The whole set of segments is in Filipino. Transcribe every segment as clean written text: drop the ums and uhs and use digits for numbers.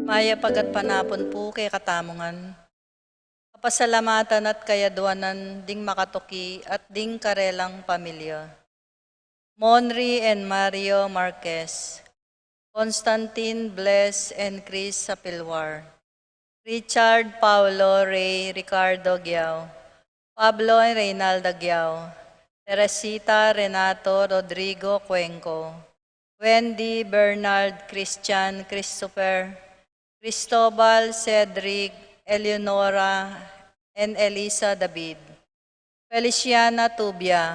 Maya pagat panapon po kay katamungan. Kapasalamatan at kayaduanan ding makatuki at ding karelang pamilya. Monri and Mario Marquez. Constantine Bless and Chris Sapilwar. Richard Paulo Ray Ricardo Giao. Pablo and Reynalda Giao. Teresita Renato Rodrigo Cuenco. Wendy Bernard Christian Christopher. Cristobal Cedric Eleonora and Elisa David. Feliciana Tubia.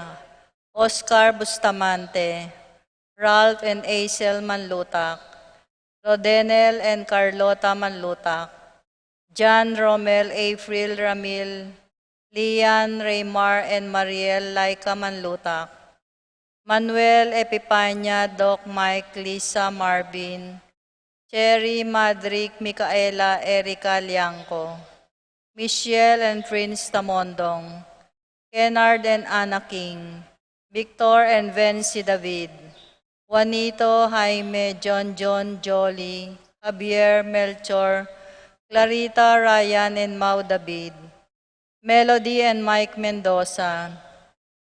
Oscar Bustamante. Ralph and Aisel Manlutak. Rodenel and Carlota Manlutak. John Romel April Ramil. Lian Raymar and Mariel Laika Manlutak. Manuel Epipanya, Doc Mike, Lisa Marvin. Cherry Madrick Micaela Erica Liangco. Michelle and Prince Tamondong. Kennard and Anna King. Victor and Vency David. Juanito, Jaime, John Jolie, Javier, Melchor, Clarita, Ryan, and Mau David. Melody and Mike Mendoza.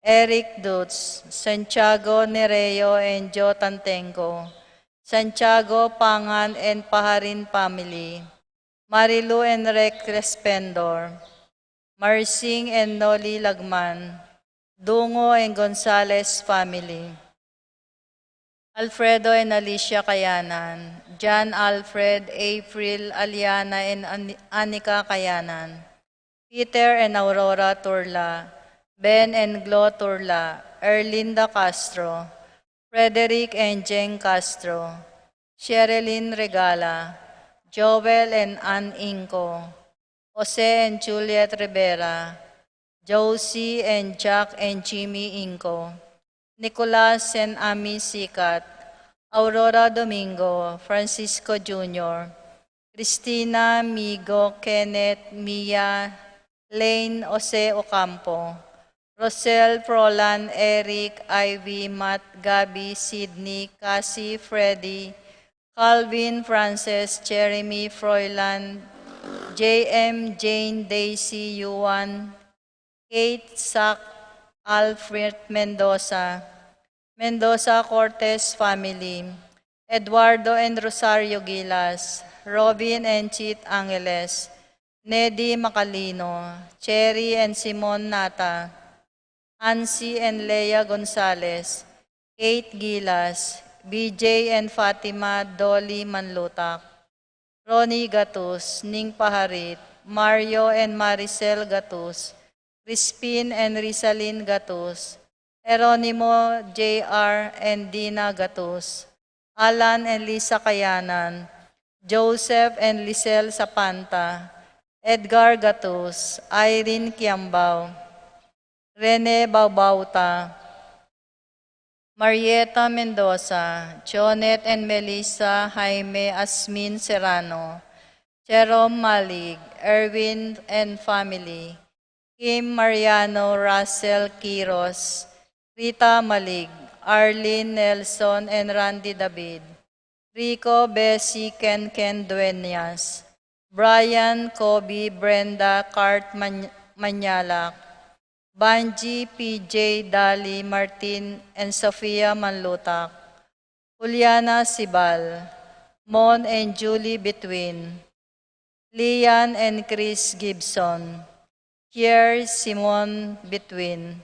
Eric Dutz, Santiago Nereo and Joe Tantenco. Santiago Pangan and Paharin family. Marilu and Rec Respendor. Marsing and Noli Lagman. Dungo and Gonzales family. Alfredo and Alicia Kayanan. John Alfred, April, Aliana, and Anika Kayanan. Peter and Aurora Turla. Ben and Glo Turla. Erlinda Castro. Frederick and Jeng Castro. Sherilyn Regala. Joel and Ann Inco. Jose and Juliet Rivera. Josie and Jack and Jimmy Inco. Nicolas and Ami Sikat. Aurora Domingo. Francisco Jr. Christina, Migo, Kenneth, Mia, Lane, Jose Ocampo. Rosel, Frolan, Eric, Ivy, Matt, Gabi, Sydney, Cassie, Freddy, Calvin, Frances, Jeremy, Froilan, JM, Jane, Daisy, Yuan, Kate, Zach, Alfred Mendoza, Mendoza Cortez family, Eduardo and Rosario Gilas, Robin and Chit Angeles, Neddy Macalino, Cherry and Simon Nata, Ansi and Leia Gonzalez, Kate Gilas, BJ and Fatima Dolly Manlutak, Ronnie Gatus, Ning Paharit, Mario and Maricel Gatus, Crispin and Rizalyn Gatus, Eronimo, JR and Dina Gatus, Alan and Lisa Kayanan, Joseph and Lisel Sapanta, Edgar Gatus, Irene Kiambao, Rene Baubauta, Marieta Mendoza, Jonet and Melissa Jaime Asmin Serrano, Jerome Malig, Erwin and family, Kim Mariano Russell Quiros, Rita Malig, Arlene Nelson and Randy David, Rico Bessie Ken Dueñas, Brian Kobe Brenda Cart Manyalak, Banji PJ Dali Martin and Sofia Manlutak, Juliana Sibal, Mon and Julie Between, Lian and Chris Gibson, Kier Simon Between,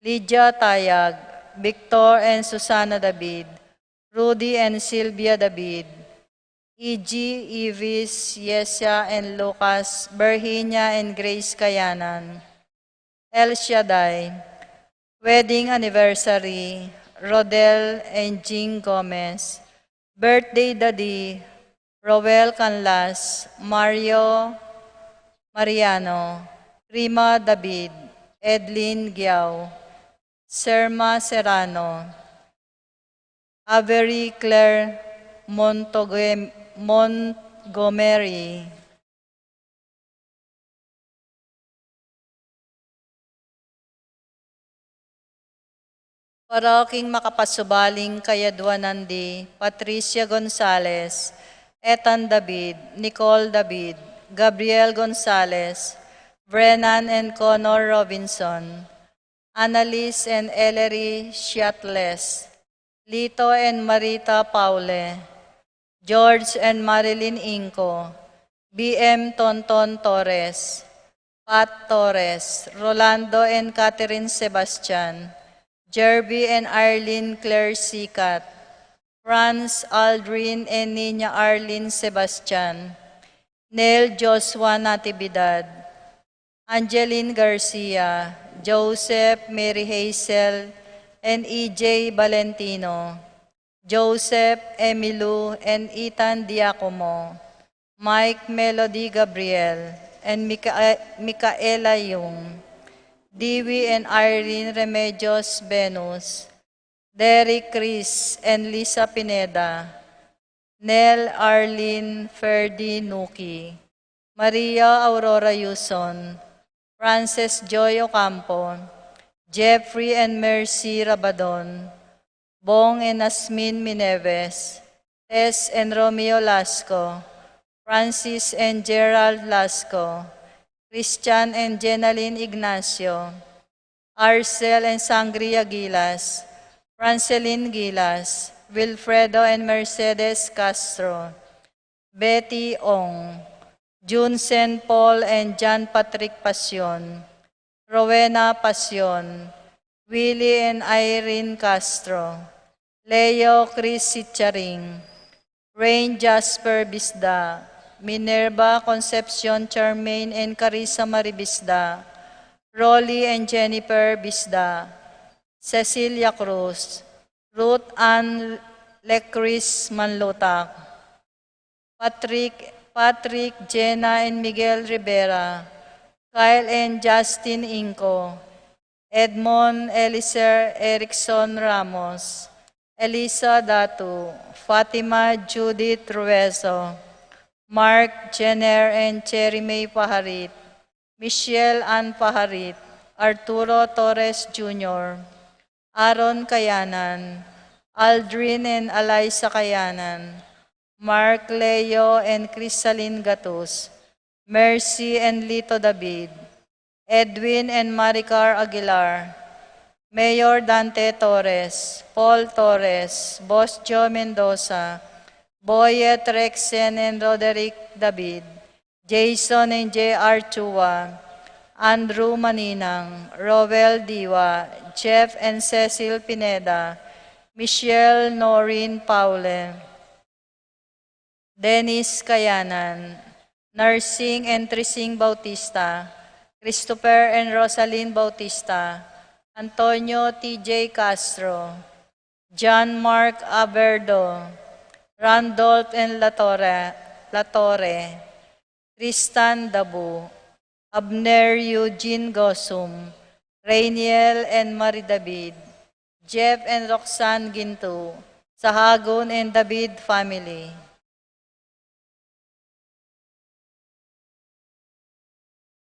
Lydia Tayag, Victor and Susana David, Rudy and Sylvia David, E.G. Ivis, Yesya and Lucas, Virginia and Grace Kayanan, El Shaddai, wedding anniversary, Rodel and Jean Gomez, birthday daddy, Roel Canlas, Mario Mariano, Rima David, Edlin Giao, Serma Serrano, Avery Claire Montgomery, Paroking makapasubaling kayaduanandi, Patricia Gonzales, Ethan David, Nicole David, Gabriel Gonzalez, Brennan and Connor Robinson, Annalise and Ellery Shiatles, Lito and Marita Paule, George and Marilyn Inco, BM Tonton Torres, Pat Torres, Rolando and Catherine Sebastian, Jerby and Arlene Claire Sikat, Franz Aldrin and Nina Arlene Sebastian, Neil Joshua Natividad, Angeline Garcia, Joseph Mary Hazel, and EJ Valentino, Joseph Emilu and Ethan Diacomo, Mike Melody Gabriel, and Micaela Yung, Dewey and Irene Remedios Venus, Derek Chris and Lisa Pineda, Nel Arlene Ferdi Nuki, Maria Aurora Yuson, Frances Joy Ocampo, Jeffrey and Mercy Rabadon, Bong and Asmin Mineves, Tess and Romeo Lasco, Francis and Gerald Lasco, Christian and Jenaline Ignacio, Arcel and Sangria Gilas, Franceline Gilas, Wilfredo and Mercedes Castro, Betty Ong, Junsen Paul and John Patrick Pasion, Rowena Pasion, Willie and Irene Castro, Leo Chris Sitcharing, Rain Jasper Bisda, Minerva Concepcion Charmaine and Carissa Maribisda, Rolly and Jennifer Bisda, Cecilia Cruz, Ruth Ann Lecris Manlutak, Patrick, Jenna and Miguel Rivera, Kyle and Justin Inco, Edmond Eliser Erickson Ramos, Elisa Datu, Fatima Judith Rueso, Mark Jenner and Cherry May Paharit, Michelle Ann Paharit, Arturo Torres Jr., Aaron Kayanan, Aldrin and Eliza Kayanan, Mark Leo and Crisaline Gatus, Mercy and Lito David, Edwin and Maricar Aguilar, Mayor Dante Torres, Paul Torres, Boss Joe Mendoza, Boyet Rexen and Roderick David, Jason and J.R. Chua, Andrew Maninang, Roel Diwa, Jeff and Cecil Pineda, Michelle Noreen Paule, Dennis Kayanan, Nursing and Trising Bautista, Christopher and Rosaline Bautista, Antonio T.J. Castro, John Mark Aberdo, Randolph and Latore, Tristan Dabu, Abner Eugene Gosum, Rainiel and Marie David, Jeff and Roxanne Ginto, Sahagun and David family.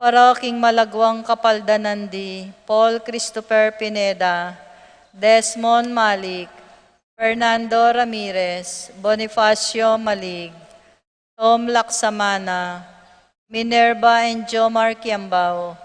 Paroking Malagwang Kapaldanandi, Paul Christopher Pineda, Desmond Malik, Fernando Ramirez, Bonifacio Malig, Tom Laksamana, Minerva and Jomar Kiambao,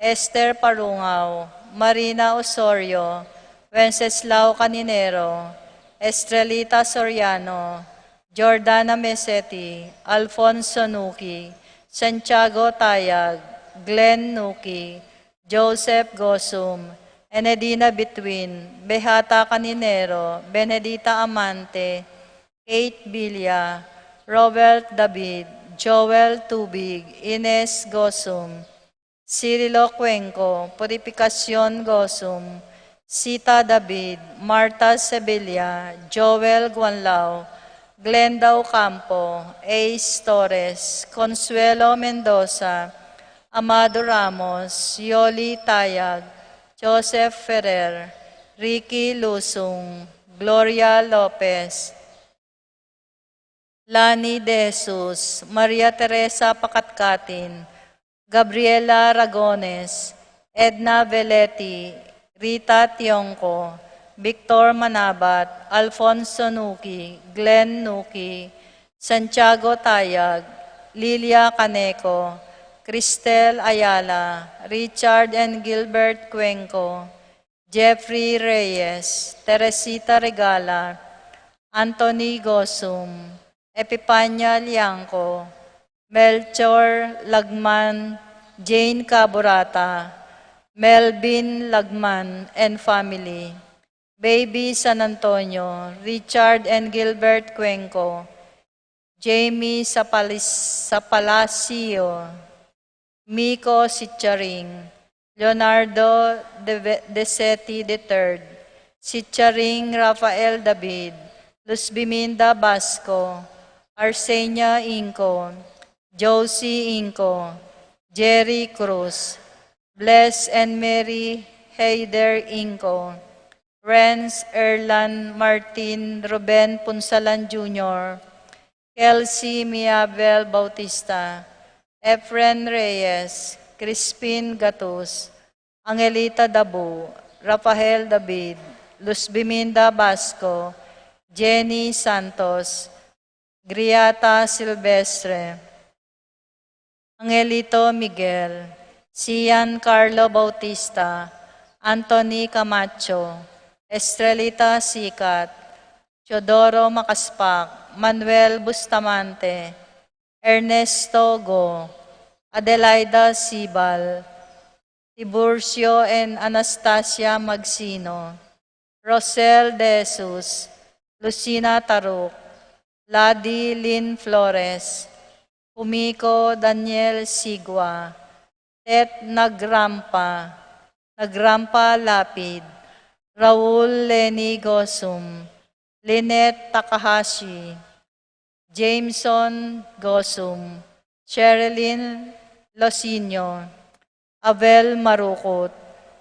Esther Parungaw, Marina Osorio, Wenceslao Caninero, Estrelita Soriano, Jordana Mesetti, Alfonso Nuki, Santiago Tayag, Glenn Nuki, Joseph Gosum, Enedina Between, Behata Caninero, Benedita Amante, Kate Villa, Robert David, Joel Tubig, Ines Gosum, Cirilo Cuenco, Purificacion Gosum, Sita David, Marta Sevilla, Joel Guanlao, Glenda Ocampo, Ace Torres, Consuelo Mendoza, Amado Ramos, Yoli Tayag, Joseph Ferrer, Ricky Lusung, Gloria Lopez, Lani De Jesus, Maria Teresa Pakatkatin, Gabriela Ragones, Edna Veletti, Rita Tiongco, Victor Manabat, Alfonso Nuki, Glenn Nuki, Santiago Tayag, Lilia Caneco, Cristel Ayala, Richard and Gilbert Cuenco, Jeffrey Reyes, Teresita Regala, Anthony Gosum, Epipanya Liangco, Melchor Lagman, Jane Caburata, Melvin Lagman and family, Baby San Antonio, Richard and Gilbert Cuenco, Jamie Sapalacio, Miko Sitcharing, Leonardo Desetti III, Sitcharing Rafael David, Luz Biminda Basco, Arsenia Inco, Josie Inco, Jerry Cruz, Bless and Mary Heider Inco, Renz Erlan Martin Ruben Punsalan Jr., Kelsey Miabel Bautista, Efren Reyes, Crispin Gatus, Angelita Dabu, Rafael David, Luz Biminda Basco, Jenny Santos, Griata Silvestre, Angelito Miguel, Cian Carlo Bautista, Anthony Camacho, Estrelita Sikat, Teodoro Makaspak, Manuel Bustamante, Ernesto Go, Adelaida Sibal, Tiburcio and Anastasia Magsino, Rosel De Jesus, Lucina Taruk, Ladi Lynn Flores, Humiko Daniel Sigwa, Tet Nagrampa Lapid, Raul Lenny Gosum, Lynette Takahashi, Jameson Gosum, Sherilyn Losinio, Abel Marukot,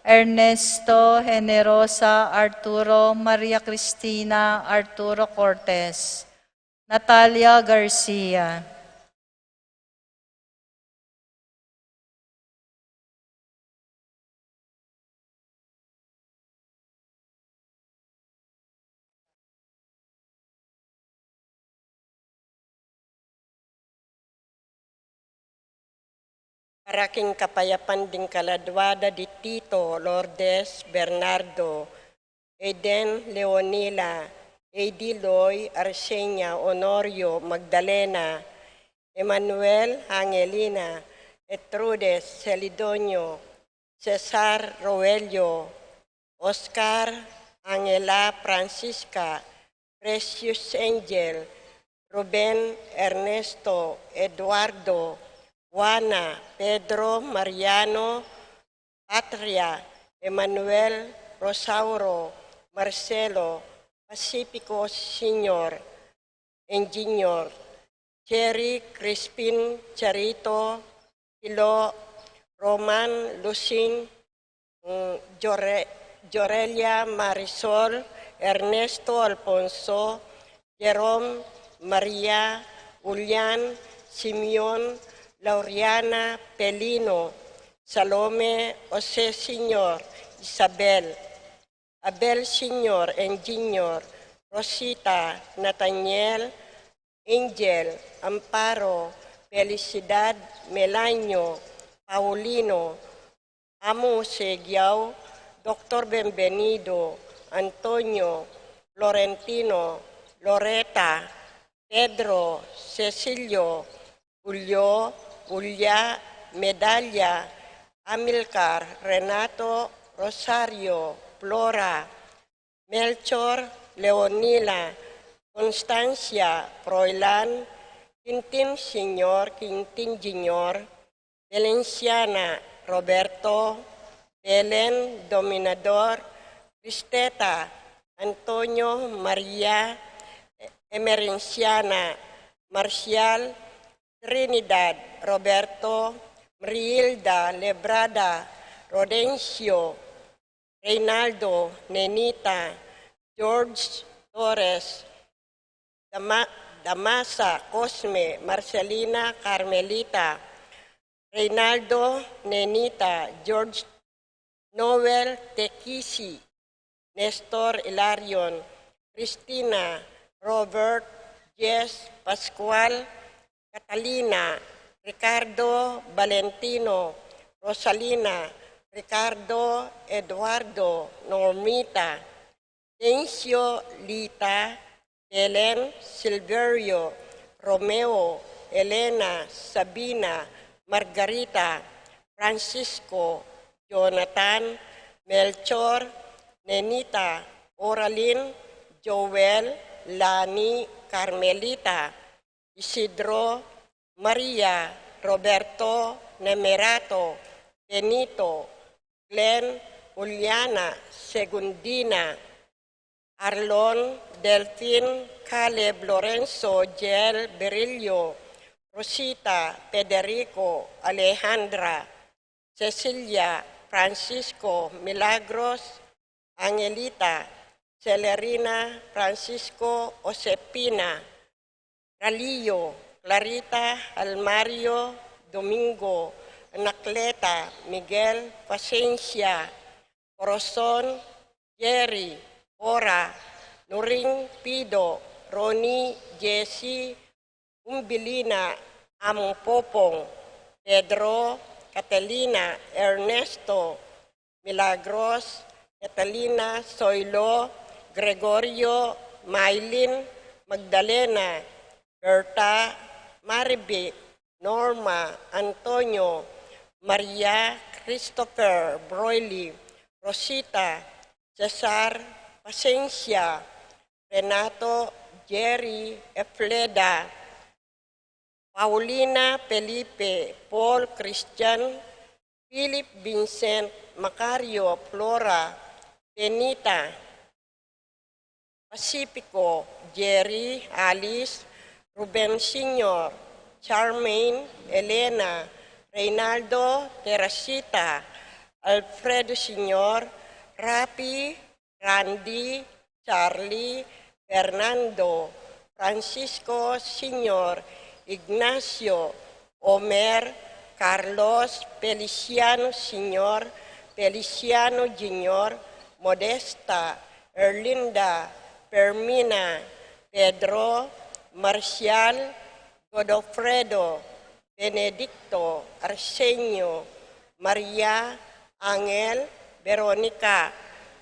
Ernesto Generosa Arturo Maria Cristina Arturo Cortez, Natalia Garcia, Paraking kapayapan din kaladwada di Tito, Lourdes, Bernardo, Eden Leonila, A.D. Loy, Arsenia, Honorio, Magdalena, Emmanuel Angelina, Etrudes, Celidonio, Cesar Roelio, Oscar Angela Francisca, Precious Angel, Ruben Ernesto, Eduardo, Juana, Pedro, Mariano, Patria, Emmanuel, Rosauro, Marcelo, Pacifico Senior, Engineer, Cherry, Crispin, Charito, Hilo, Roman, Lucin, Jorelia, Marisol, Ernesto, Alfonso, Jerome, Maria, Julian, Simeon, Lauriana, Pelino, Salome, Jose Senior, Isabel, Abel Senior, Engineer, Rosita, Nathaniel, Angel, Amparo, Felicidad, Melanio, Paulino, Amo Segiao, Dr. Benvenido, Antonio, Florentino, Loreta, Pedro, Cecilio, Julio, Julia, Medalla, Amilcar, Renato, Rosario, Flora, Melchor, Leonila, Constancia, Froilan, Quintin Senior, Quintin Junior, Valenciana, Roberto, Belen, Dominador, Cristeta, Antonio, Maria, Emerenciana, Marcial, Trinidad, Roberto, Mrilda, Lebrada, Rodencio, Reynaldo, Nenita, George Torres, Damasa, Cosme, Marcelina, Carmelita, Reynaldo, Nenita, George Noel, Tequisi, Nestor Ilarion, Cristina, Robert, Jess Pascual, Catalina, Ricardo Valentino, Rosalina, Ricardo Eduardo, Normita, Tencio Lita, Helen Silverio, Romeo, Elena, Sabina, Margarita, Francisco, Jonathan, Melchor, Nenita, Oraline, Joel, Lani, Carmelita, Isidro, Maria, Roberto, Nemerato, Benito, Glenn, Juliana, Segundina, Arlon, Delphine, Caleb, Lorenzo, Jel, Berillo, Rosita, Federico, Alejandra, Cecilia, Francisco, Milagros, Angelita, Celerina, Francisco, Josepina, Ralillo, Clarita, Almario, Domingo, Anacleta, Miguel, Paciencia, Corazon, Jerry, Ora, Nuring, Pido, Ronnie, Jessie, Umbilina, Among Popong, Pedro, Catalina, Ernesto, Milagros, Catalina, Soilo, Gregorio, Maylin, Magdalena, Berta, Maribe, Norma, Antonio, Maria, Christopher, Broily, Rosita, Cesar, Paciencia, Renato, Jerry, Efleda, Paulina, Felipe, Paul, Christian, Philip, Vincent, Macario, Flora, Benita, Pacifico, Jerry, Alice, Ruben Sr., Charmaine, Elena, Reynaldo, Teresita, Alfredo Sr., Rapi, Randy, Charlie, Fernando, Francisco Sr., Ignacio, Omer, Carlos, Feliciano Sr., Feliciano Jr., Modesta, Erlinda, Permina, Pedro, Marcial, Godofredo, Benedicto, Arsenio, Maria, Angel, Veronica,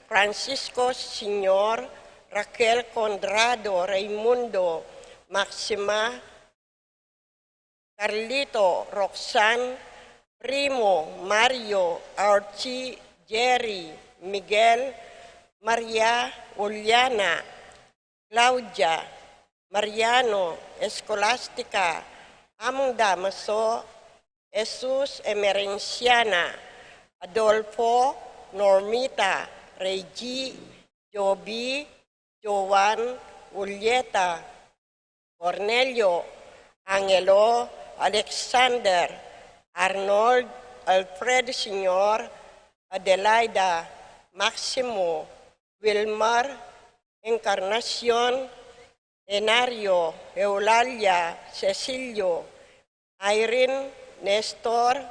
Francisco Sr., Raquel Condrado, Raimundo, Maxima, Carlito, Roxanne, Primo, Mario, Archie, Jerry, Miguel, Maria, Juliana, Claudia, Mariano, Escolastica, Among Damaso, Jesus Emerenciana, Adolfo, Normita, Reggie, Joby, Joan, Julieta, Cornelio, Angelo, Alexander, Arnold, Alfred Sr., Adelaida, Maximo, Wilmar, Encarnacion, Enario, Eulalia, Cecilio, Irene, Nestor,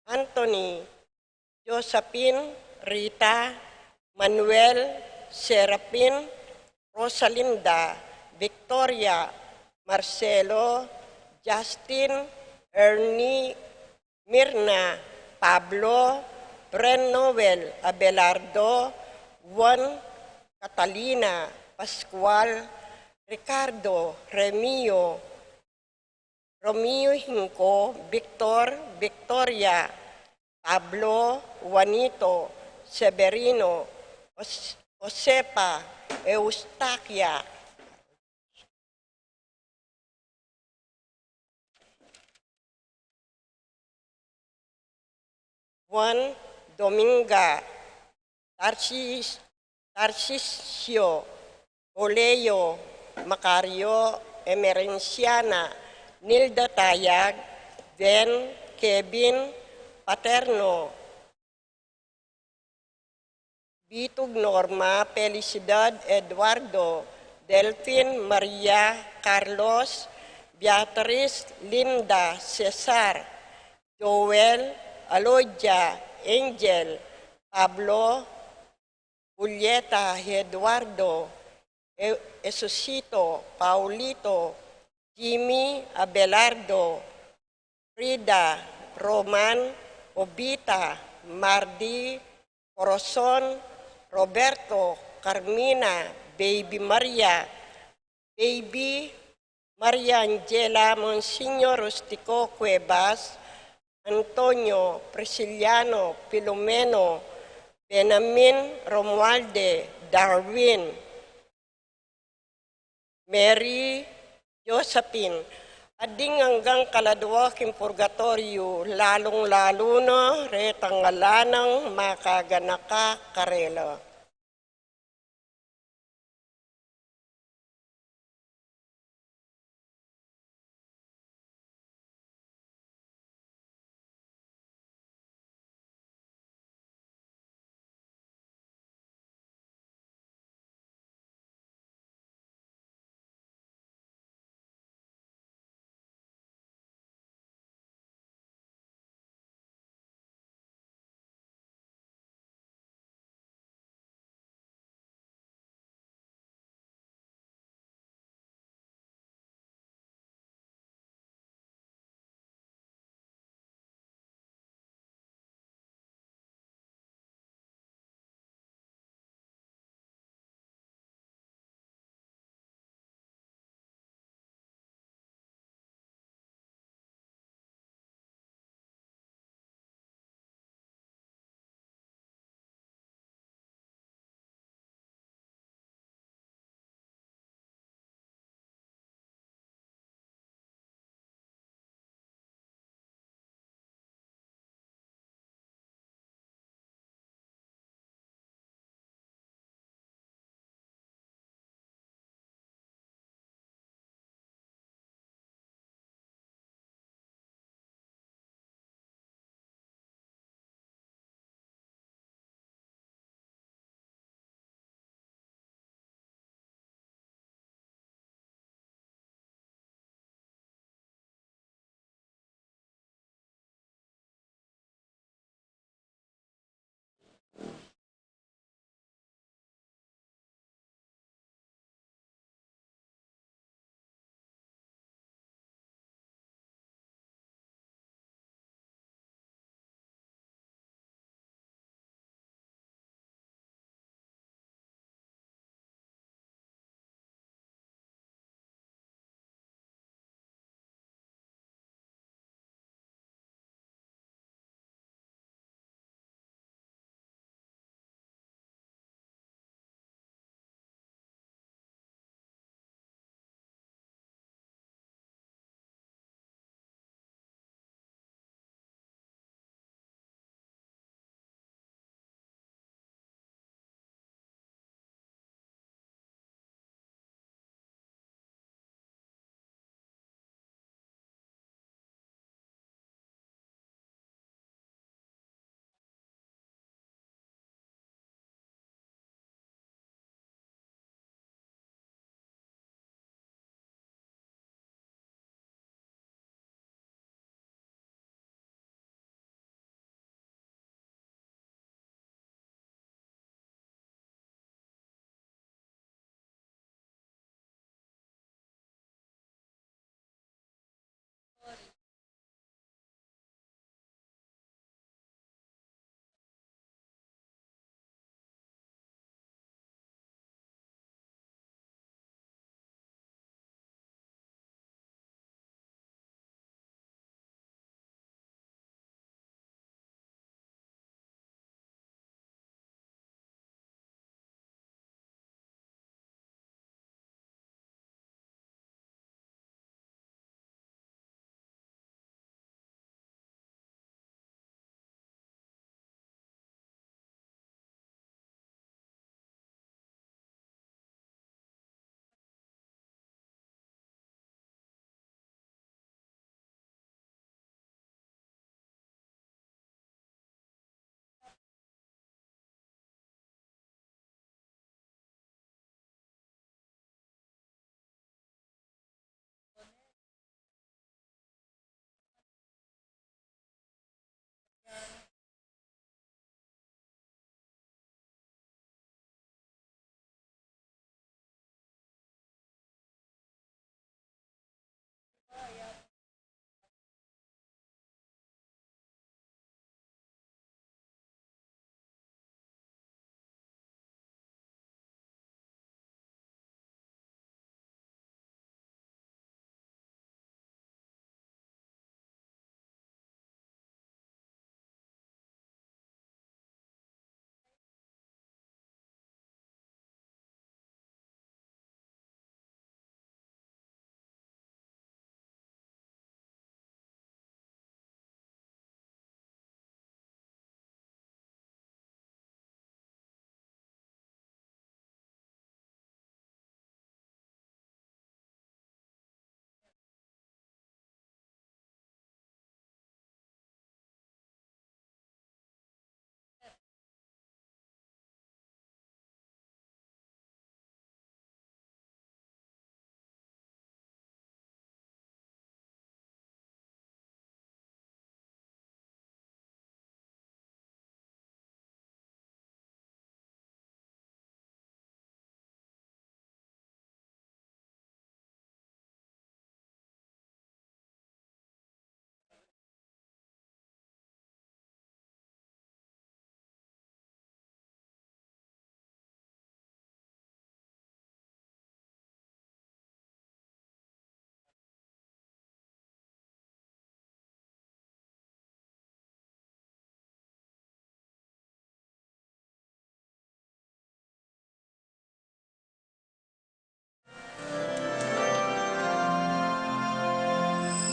Anthony, Josephine, Rita, Manuel, Serapin, Rosalinda, Victoria, Marcelo, Justin, Ernie, Mirna, Pablo, Bren Noel, Abelardo, Juan, Catalina, Pascual, Ricardo, Remio, Romeo Hinco, Victor, Victoria, Pablo, Juanito, Severino, Josepa, Eustaquia, Juan, Dominga, Tarcisio, Oleo, Macario, Emerenciana, Nilda Tayag, Ben, Kevin, Paterno, Bitug Norma, Felicidad, Eduardo, Delphine, Maria, Carlos, Beatriz, Linda, Cesar, Joel, Alodia, Angel, Pablo, Julieta, Eduardo, Esusito, Paulito, Jimmy Abelardo, Frida, Roman, Obita, Mardi, Corazon, Roberto, Carmina, Baby Maria, Baby Maria Angela Monsignor Rustico Cuevas, Antonio Prisciliano Filomeno, Benamin Romualde, Darwin, Mary Josephine, ading hanggang kaladwa king purgatorio, lalong-lalo na retanggalanang makaganaka karela.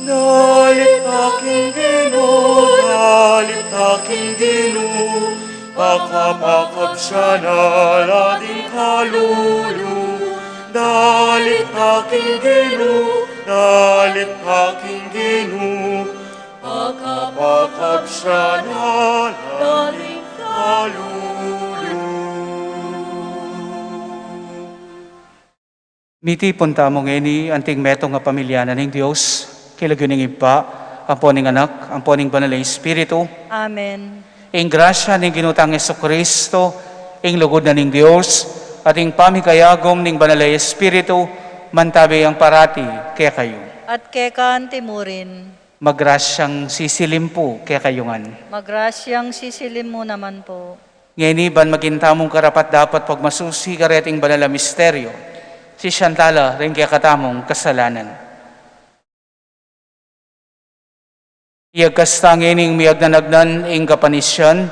Dalit aking Ginoo, dalit aking Ginoo, pakapakab siya na ating kalulu. Dalit aking Ginoo, dalit aking Ginoo, pakapakab siya na ating kalulu. Miti punta mo ngeni anting metong nga pamilyana ng Diyos, kilaguning iba, ang poning anak, ang poning banal na Espiritu, Amen. ing grasya ng ginutang Kristo, ing lugod na ng Diyos, at ing pamikayagom ng banal na Espiritu, mantabi ang parati kaya kayo. At kekan timurin, Magrasyang sisilimpo kaya kayungan. magrasyang sisilim mo naman po. Ngeni ban magintamong karapat dapat pagmasusi kareting banal na misteryo, si Shantala rin kaya katamong kasalanan. Iyagkastangining miyagnanagnan ing kapanisyan,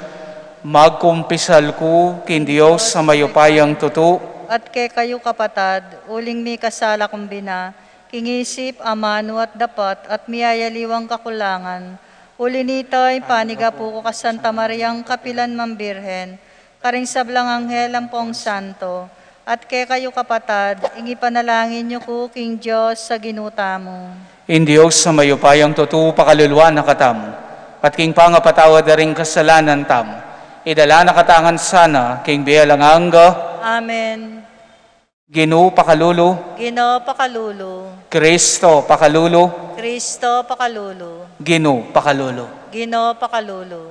magkumpisal ko kin Diyos sa mayupayang tutu, At kay kayo kapatad, uling mi kasala kumbina, kingisip, amano at dapat, at miyayaliwang kakulangan. Uli nito'y paniga po ko ka Santa Mariang Kapilan Mambirhen, karing sablang anghel ang pong santo. At kay kayo kapatad, ingi panalangin niyo ko king Diyos sa ginuta mo. in Diyos sa mayupayang tutu pakaluluan na katam, at king pangapatawad na ring kasalanan tam, idala na katangan sana king bialanganga, Amen. Ginoo pakalulu, Ginoo pakalulu, Kristo pakalulu, Kristo pakalulu, Ginoo pakalulu. Ginoo pakalulu.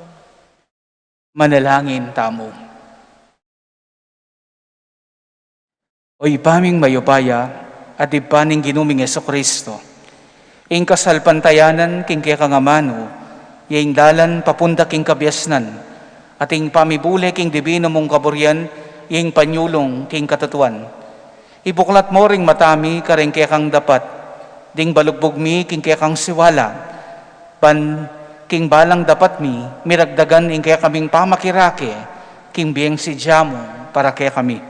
Manalangin tamo. O ipaming mayupaya at ipaning ginuming Kristo. Ing kasalpantayanan king kaya kangamano, yung dalan papunta king kabyasnan, at ing pamibule king divino mong kaburyan, yung panyulong king katatuan. Ibuklat mo ring matami karing kaya kang dapat, ding balugbog mi king kaya kang siwala, pan king balang dapat mi, miragdagan ing kaya kaming pamakirake, king biyeng si Jamo para kaya kami.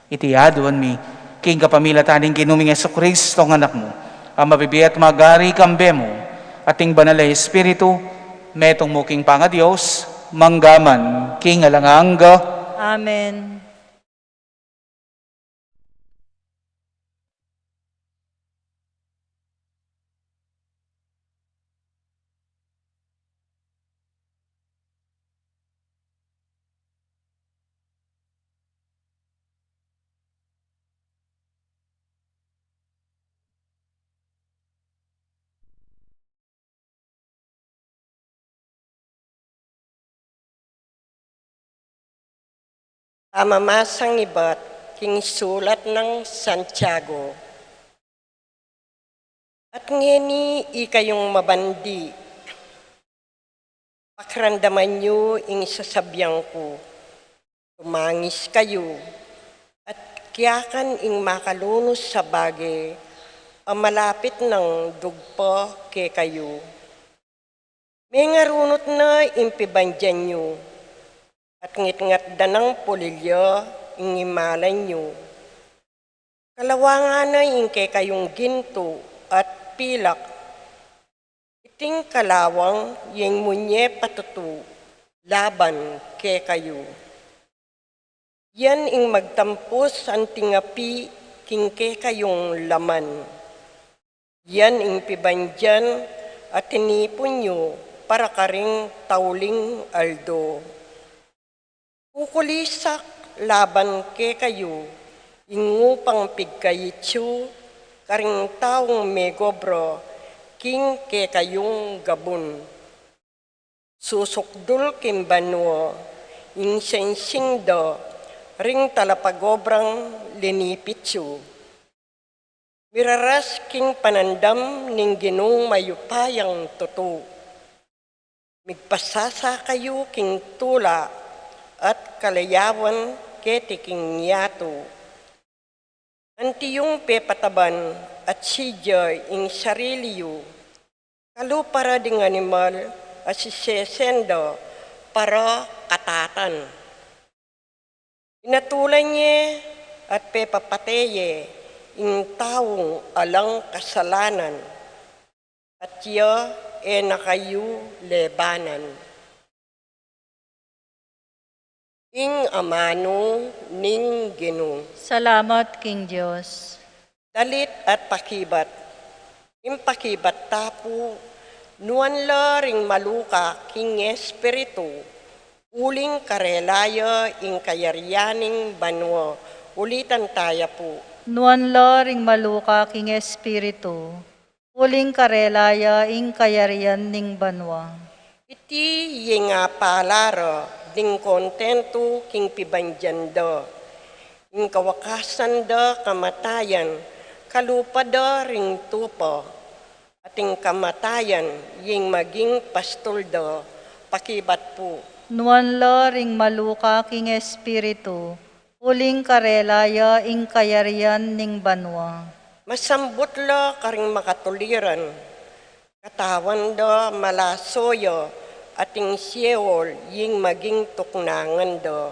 Itiyaduan mi, king kapamilataning ginuming Kristo ng anak mo, ang mabibiyat magari kambe mo, ating banal na Espiritu, metong mo king panga Diyos, manggaman, king alanganga. Amen. Amamasang iba't king sulat ng Santiago. At ngeni ikayong mabandi, pakramdaman niyo ing sasabyang ko, tumangis kayo, at kiyakan ing makalunos sa bagay, ang malapit ng dugpo ke kayo. May ngarunot na impibandyan niyo, at ngit-ngat danang pulilyo ing imalan niyo. Kalawangan na ing ke kayong ginto at pilak, iting kalawang yung munye patutu, laban ke kayo. Yan ing magtampos ang tingapi king ke kayong laman. Yan ing pibandyan at tinipon nyo para karing tauling aldo. Kukulisak laban ke kayo, ingupang pigkayitsu, karing taong megobro, king ke kayong gabun. Susukdul kimbanwo, ing sensingdo, ring talapagobrang linipitsu. Miraras king panandam ning ginong mayupayang tutu. Migpasasa kayo king tula at kalayawan keti king yato. Antiyong pepataban at sidya ing sariliyo, kalu para ding animal at sisesendo para katatan. Inatulan niya at pepapateye ing taong alang kasalanan. at ya nakayu lebanan. Ing amano ning Ginoo. Salamat, King Diyos. Dalit at pakibat. Impakibat tapo, nuan la ring maluka king espiritu, uling karelaya ing kayaryaning banwa. Ulitan taya po. Nuan la ring maluka king espiritu, uling karelaya ing kayarian ning banwa. Iti nga palara ding kontento king pibanjanda. Ing kawakasan da kamatayan, kalupa da ring tupa. Ating kamatayan, ying maging pastol da, pakibat po. Nuan la ring maluka king espiritu, uling karelaya ing kayarian ning banwa. Masambot la karing makatuliran, katawan da malasoyo, ating siyol ying maging tuknangan da.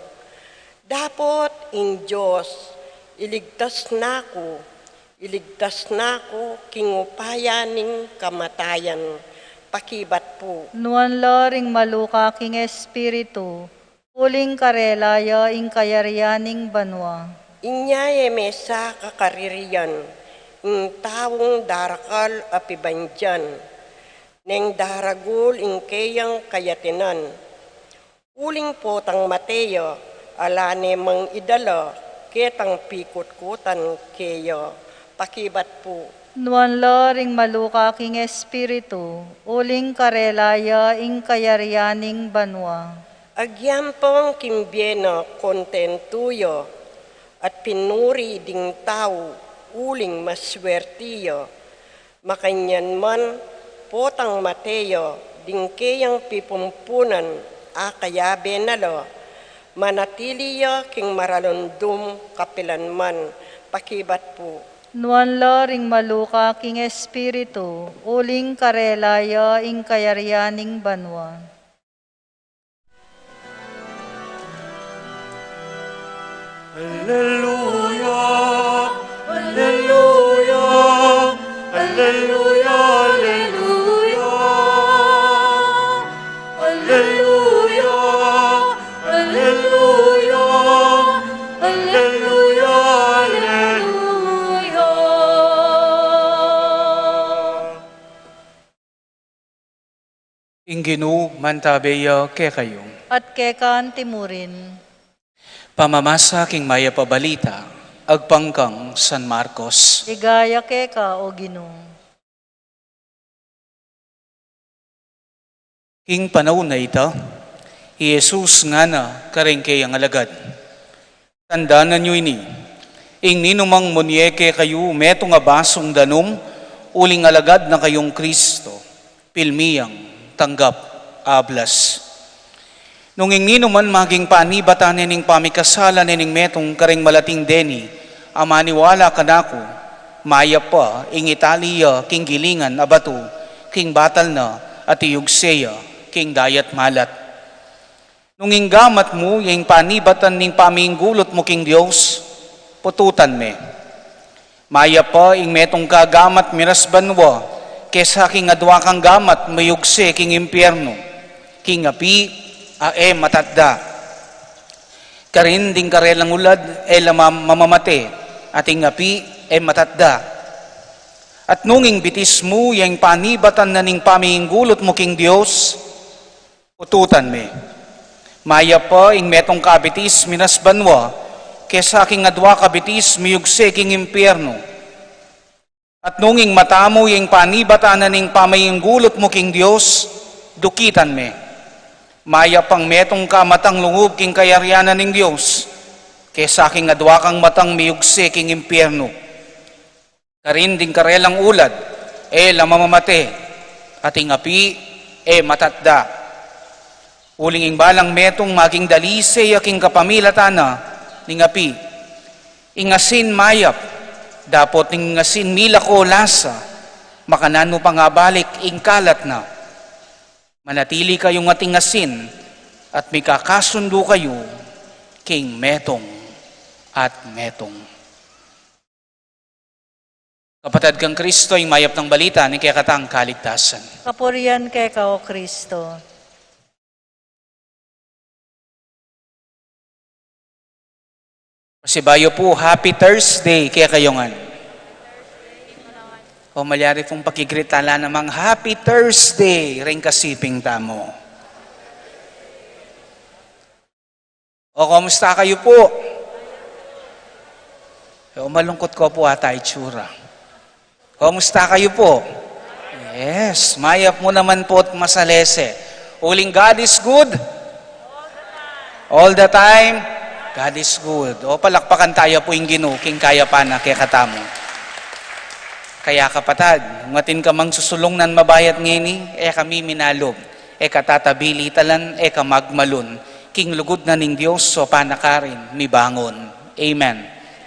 Dapat in Diyos, iligtas nako king upayaning kamatayan, pakibat po. Nuan la ring maluka king espiritu, uling karelaya ing kayarian ning banwa. Inya mesa kakaririan, ing tawong darakal apibanjan, neng daragul ing kayang kayatinan. Uling potang Mateo, alane mang idala, ketang pikot-kutan keyo, pakibat po. Nuan la ring maluka king espiritu, uling karelaya ing kayarian ning banwa. Agyampong kimbyena kontentuyo, at pinuri ding tao, uling maswertiyo, makanyan man potang Mateo, ding kayang pipumpunan, akayabe nalo, manatiliya king maralundum kapilanman, pakibat po. Nuan la ring maluka king espiritu, uling karelaya ing kayarian ning banwa. Alleluia, alleluia, alleluia, alleluia. Alleluia, alleluia, alleluia, alleluia. Ing Ginoo mantabeya ke kayo. At kekan timurin. Pamamasa king maya pabalita, agpangkang San Marcos. Ligaya keka o Ginoo. King panahon na ito, Jesus nga na karengke ang alagad. Tandaan nyo ini, ing ninumang munyeke kayo meto nga basong danom, uling alagad na kayong Kristo, pilmiyang tanggap ablas. Nung ingino man maging panibatan nining pamikasalan nining metong karing malating deni, amaniwala kanako, maya pa, ing Italia, king gilingan, abato, king batal na, at iyugseya, king dayat malat. Nung inggamat mo, yung panibatan ning paminggulot mo king Diyos, pututan me. Maya pa, ing metong kagamat miras banwa, kesa king adwa kang gamat, mayugse king impyerno, king api, matatda. Karin ding karelang ulad, mamamate, ating api, matatda. At nunging bitis mo, yung panibatan na ning paminggulot mo king Diyos, ututan me. Maya pa, ing metong kabitis, minas banwa, kesa king adwa kabitis, miyugse king impyerno. At nunging matamo, yung panibatan na ning paminggulot mo king Diyos, dukitan me. Maya pang metong ka matang lungub king kayaryanan ng Diyos, kesa king adwa kang matang miyugse king impyerno. Karin ding karelang ulad, lamamamate, ating api, matatda. Uling ing balang metong maging dalise aking kapamilatana, ning api. Ingasin mayap, dapot ingasin mila ko lasa, makanano pangabalik ing kalat na. Manatili kayong ating asin at may kakasundo kayo king metong at metong. Kapatid kang Kristo, yung mayap ng balita, ni kaya katang kaligtasan. Kapurian kay Kao Kristo. Si Bayo po, Happy Thursday, kaya kayongan. O malyari pong pakigritala namang Happy Thursday, rin kasiping tamo. O kamusta kayo po? O malungkot ko po ata itsura. Kamusta kayo po? Yes, mayap mo naman po at masalese. Uling God is good? All the time? God is good. O palakpakan tayo po yung ginuking kaya pa na kaya katamo. Kaya kapatad, ngatin ka mang susulong nan mabayat ngini, kami minalob, katatabili talan, magmalun, king lugod na ning Diyos, so panakarin, mibangon. Amen.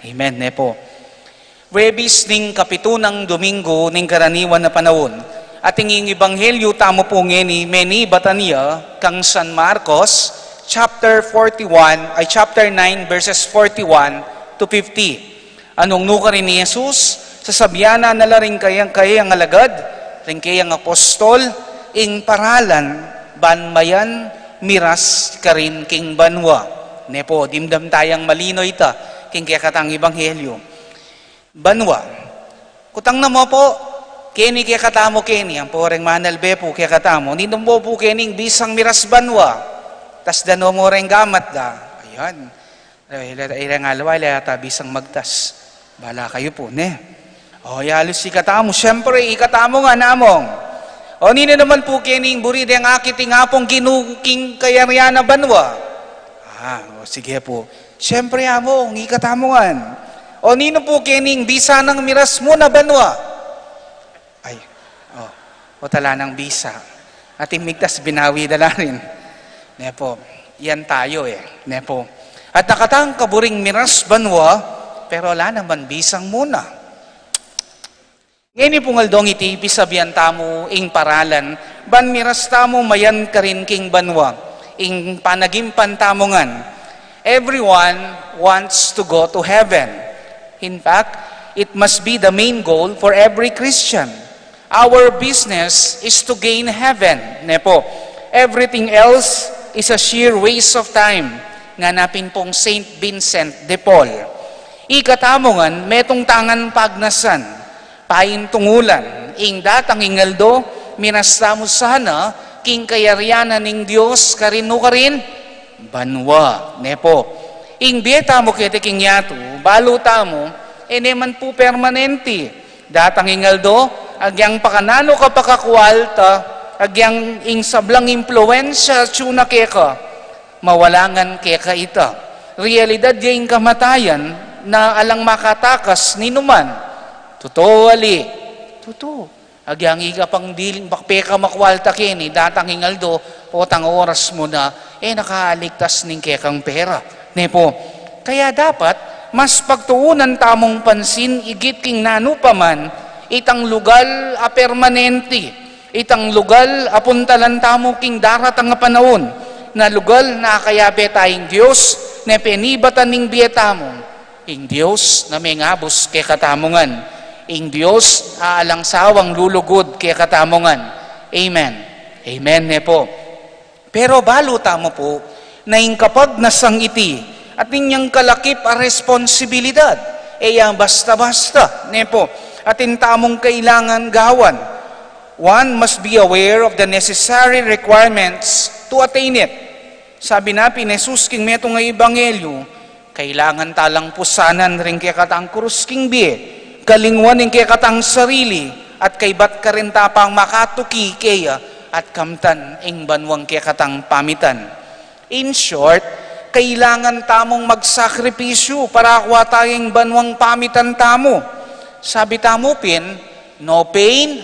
Amen, nepo. Webis ning kapitunang Domingo ning karaniwan na panahon, ating Ebanghelyo tamo po ngini, Meni Batania, kang San Marcos, chapter 9, verses 41 to 50. Anong nuka rin ni Jesus? Sasabyana na rin kayang alagad, rin kayang apostol, ing paralan, banmayan, miras karin king banwa. Nepo, dimdam tayang malino ita, king kaya katang Ebanghelyo. Banwa. Kutang na mo po, keni kaya katamo keni, ang poreng manalbe po kaya katamo, nindong po kening bisang miras banwa. Tas dano mo rin gamat da. Ayan. Ilang alawa, ilata bisang magtas. Bala kayo po, ne? O, yalos si katamo. Siyempre, ikatamo nga namong. O, nino naman po kining buride ang akiting apong ginuking kayariana banwa. Sige po. Siyempre, among, ikatamongan. O, nino po kining bisa ng miras mo na banwa. O tala ng bisa. Ating migtas binawi dala rin. Nepo, yan tayo Nepo. At nakatang kaburing miras banwa, pero wala naman bisang muna. Ngayon pungaldong iti, pisabihan tamo, ing paralan, ban miras tamo mayan karin king banwa, ing panagimpan tamongan. Everyone wants to go to heaven. In fact, it must be the main goal for every Christian. Our business is to gain heaven. Nepo, everything else is a sheer waste of time. Nganapin pong Saint Vincent de Paul. Ikatamongan, metong tangan pagnasan, pain tungulan, ing datang ingaldo, minastamo sana, king kayariana ning Diyos, karino karin, banwa, nepo. Ing bieta mo kete king yato, baluta mo, neman po permanente. Datang ingaldo, agyang pakanano ka pakakwalta, agyang ing sablang impluensya, tsuna keka, mawalangan keka ita. Realidad yung kamatayan na alang makatakas ni numan. Totoo, ali. Totoo. Agyang iga pang diling bakpeka makwalta kini, datang ingaldo, potang oras mo na, nakaaligtas ning kekang pera. Nepo, kaya dapat, mas pagtuunan tamong pansin, igit king nanupaman, itang lugal a permanente, itang lugal a puntalan tamo king daratang nga panahon, na lugal na kayabe tayong Diyos, na penibatan ning biyetamo, ing Diyos na may ngabos kay katamongan, ing Diyos aalang sawang lulugod kay katamongan. Amen. Amen, nepo. Pero balo tamo po, na ing kapag nasang iti, at ninyang kalakip a responsibilidad, ang basta-basta, nepo, at tamong kailangan gawan. One must be aware of the necessary requirements to attain it. Sabi na, pinesus king meto nga Ebanghelyo, kailangan talang pusanan rin kaya katang krus king biye, kalingwan rin kaya katang sarili, at kaybat ka rin tapang makatuki kaya, at kamtan ing banwang kaya katang pamitan. In short, kailangan tamong magsakripisyo para akwa tayong banwang pamitan tamo. Sabi tamo pin, no pain,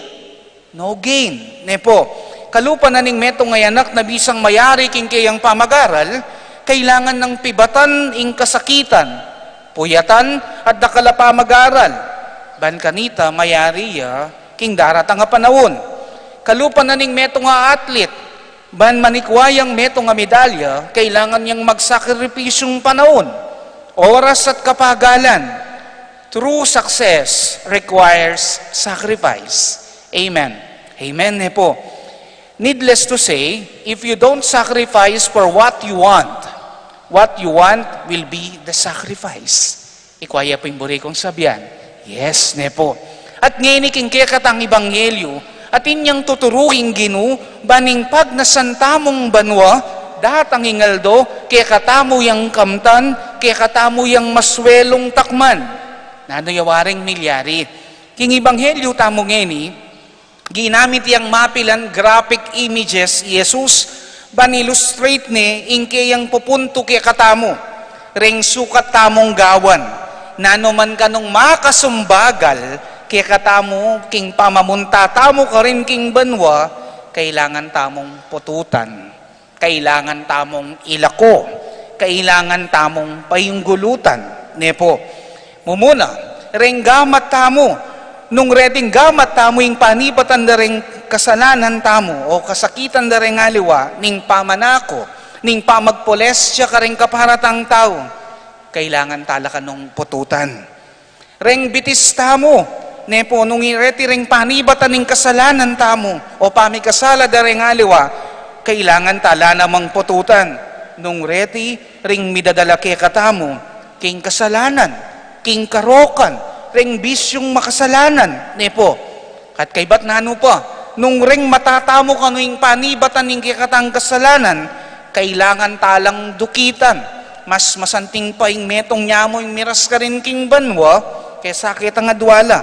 no gain. Nepo, kalupa na ning meto ngayanak na bisang mayari king kayang pamagaral, kailangan ng pibatan ing kasakitan, puyatan at dakala pamagaral. Ban kanita mayari king daratang nga panahon. Kalupa na ning meto nga atlet, ban manikwayang meto nga medalya, kailangan niyang magsakripisyong panahon, oras at kapagalan. True success requires sacrifice. Amen. Amen po. Needless to say, if you don't sacrifice for what you want will be the sacrifice. Ikwaya po yung buri kong sabihan. Yes, po. At ngayon kaya katang ibangyelyo, at inyang tuturuhin Ginu, baning pag nasantamong banwa, datang ingaldo, kaya katamo yang kamtan, kaya katamo yang maswelong takman. Nanayawaring milyari. King ibanghelyo tamo ngeni, ginamit yang mapilan graphic images Jesus, ban illustrate ni ingke yang pupunto kaya katamo, ring sukat tamong gawan, nanuman kanong makasumbagal, kaya katamo, king pamamunta, tamo ka rin king banwa, kailangan tamong pututan, kailangan tamong ilako, kailangan tamong payunggulutan. Nepo, mumuna, ring gamat tamo, nung reding gamat tamo yung panibatan na ring kasalanan tamo, o kasakitan na ring aliwa, ning pamanako, ning pamagpoles siya ka rin kaparatang tao, kailangan talaga nung pututan. Ring bitis tamo, nepo, nung ireti ring panibatan ng kasalanan tamo o pamikasala da ring aliwa, kailangan tala namang pututan. Nung reti ring midadala kay katamo, king kasalanan, king karokan, ring bisyong makasalanan, nepo. Kat kay ba't nano pa, nung ring matatamo ka nung panibatan ng kikatang kasalanan, kailangan talang dukitan. Mas masanting pa yung metong nyamo yung miras ka rin king banwa, kaysa kita nga duwala.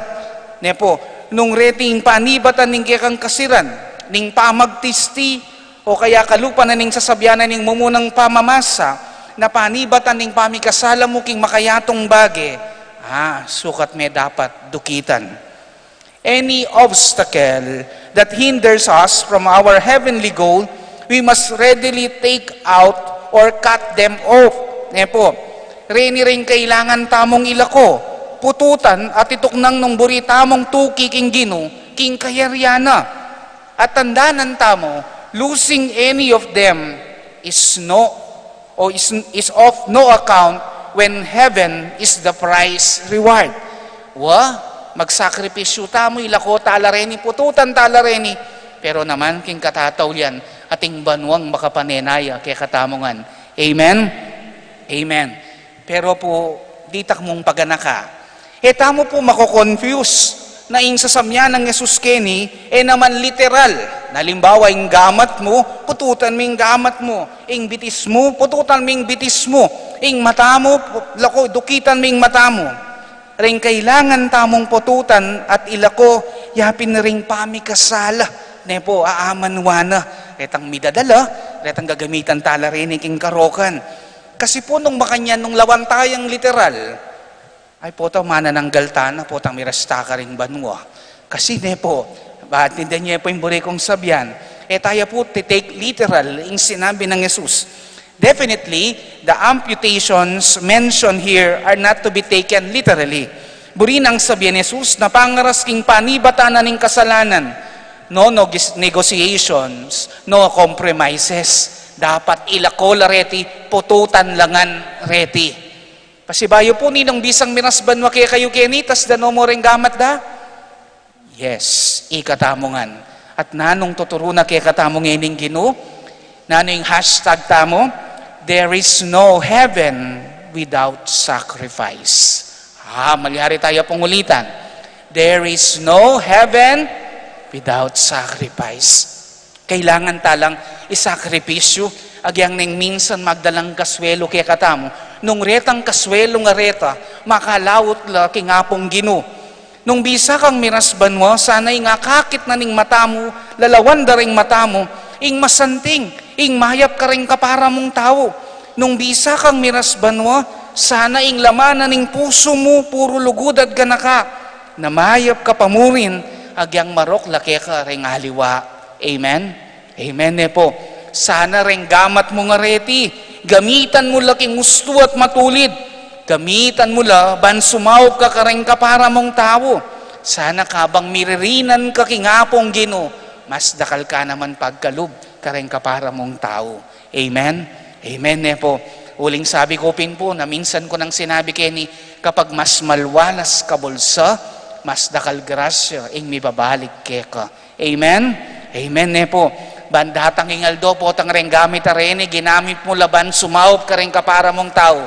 Nepo, nung reting panibatan ning kekang kasiran, ning pamagtisti, o kaya kalupa na ning sasabyanan ning mumunang pamamasa, na panibatan ning pamikasala mo king makayatong bage, sukat me dapat dukitan. Any obstacle that hinders us from our heavenly goal, we must readily take out or cut them off. Nepo, reni ring kailangan tamong ilako, pututan at ituknang nung buritamong tuki king Ginu, king kayaryana. At tandanan tamo, losing any of them is of no account when heaven is the prize reward. Magsakripisyo tamo, ilako talareni, pututan talareni, pero naman king katataw yan, ating banwang makapanenaya kaya katamongan. Amen? Amen. Pero po, ditak mong paganaka, tamo po mako-confuse na yung sasamyan ng Jesus Kenny, naman literal. Nalimbawa, yung gamat mo, pututan mo yung gamat mo. Yung bitis mo, pututan mo yung bitis mo. Yung mata mo, dukitan mo yung mata mo. Ring kailangan tamong pututan at ilako, yapin na ring pamikasala. Nepo, aamanwana. Retang midadala, retang gagamitan tala rin king karokan. Kasi po nung makanyan, nung lawantayang literal, ay potang manananggal tana, potang mirasta ka rin banwa. Kasi nepo, batindan niya po yung buri kong sabyan, tayo po take literal yung sinabi ng Jesus. Definitely, the amputations mentioned here are not to be taken literally. Buri nang sabihan ni Jesus, na pangaras king panibatanan ng kasalanan, no negotiations, no compromises. Dapat ilako reti, pututan langan reti. Pasibayo po ninong bisang minas banwa kaya kayo kenitas, dano mo rin gamat da? Yes, ikatamongan. At nanong tuturo na kaya katamong ining Ginu, nano yung hashtag tamo, there is no heaven without sacrifice. Malihari tayo pong ulitan. There is no heaven without sacrifice. Kailangan talang isakripisyo, agyang neng minsan magdalang kaswelo kaya katamo, nung retang kaswelo nga reta, makalawot la kingapong Ginu. Nung bisa kang miras banwa, sana'y nga kakit na ning mata mo, lalawan da ring mata mo, ing masanting, ing mayap ka ring kapara mong tao. Nung bisa kang miras banwa, sana ing laman ning puso mo, puro lugod at ganaka, na mayap ka pamurin, agyang marok laki ka ring aliwa. Amen? Amen po. Sana ring gamat mo nga reti, gamitan mo laking gusto at matulid, gamitan mo la, ban sumawap ka kareng kapara mong tao. Sana kabang miririnan ka kingapong Ginu, mas dakal ka naman pagkalub kareng kapara mong tao. Amen? Amen po. Uling sabi ko pin po, na minsan ko nang sinabi Kenny, kapag mas malwalas ka bulsa, mas dakal grasya, ing mibabalik ka. Amen? Amen po. Bandatang ingaldo po, tang ring gamit a rene, ginamit mo laban, sumaup ka rin kapara mong tao.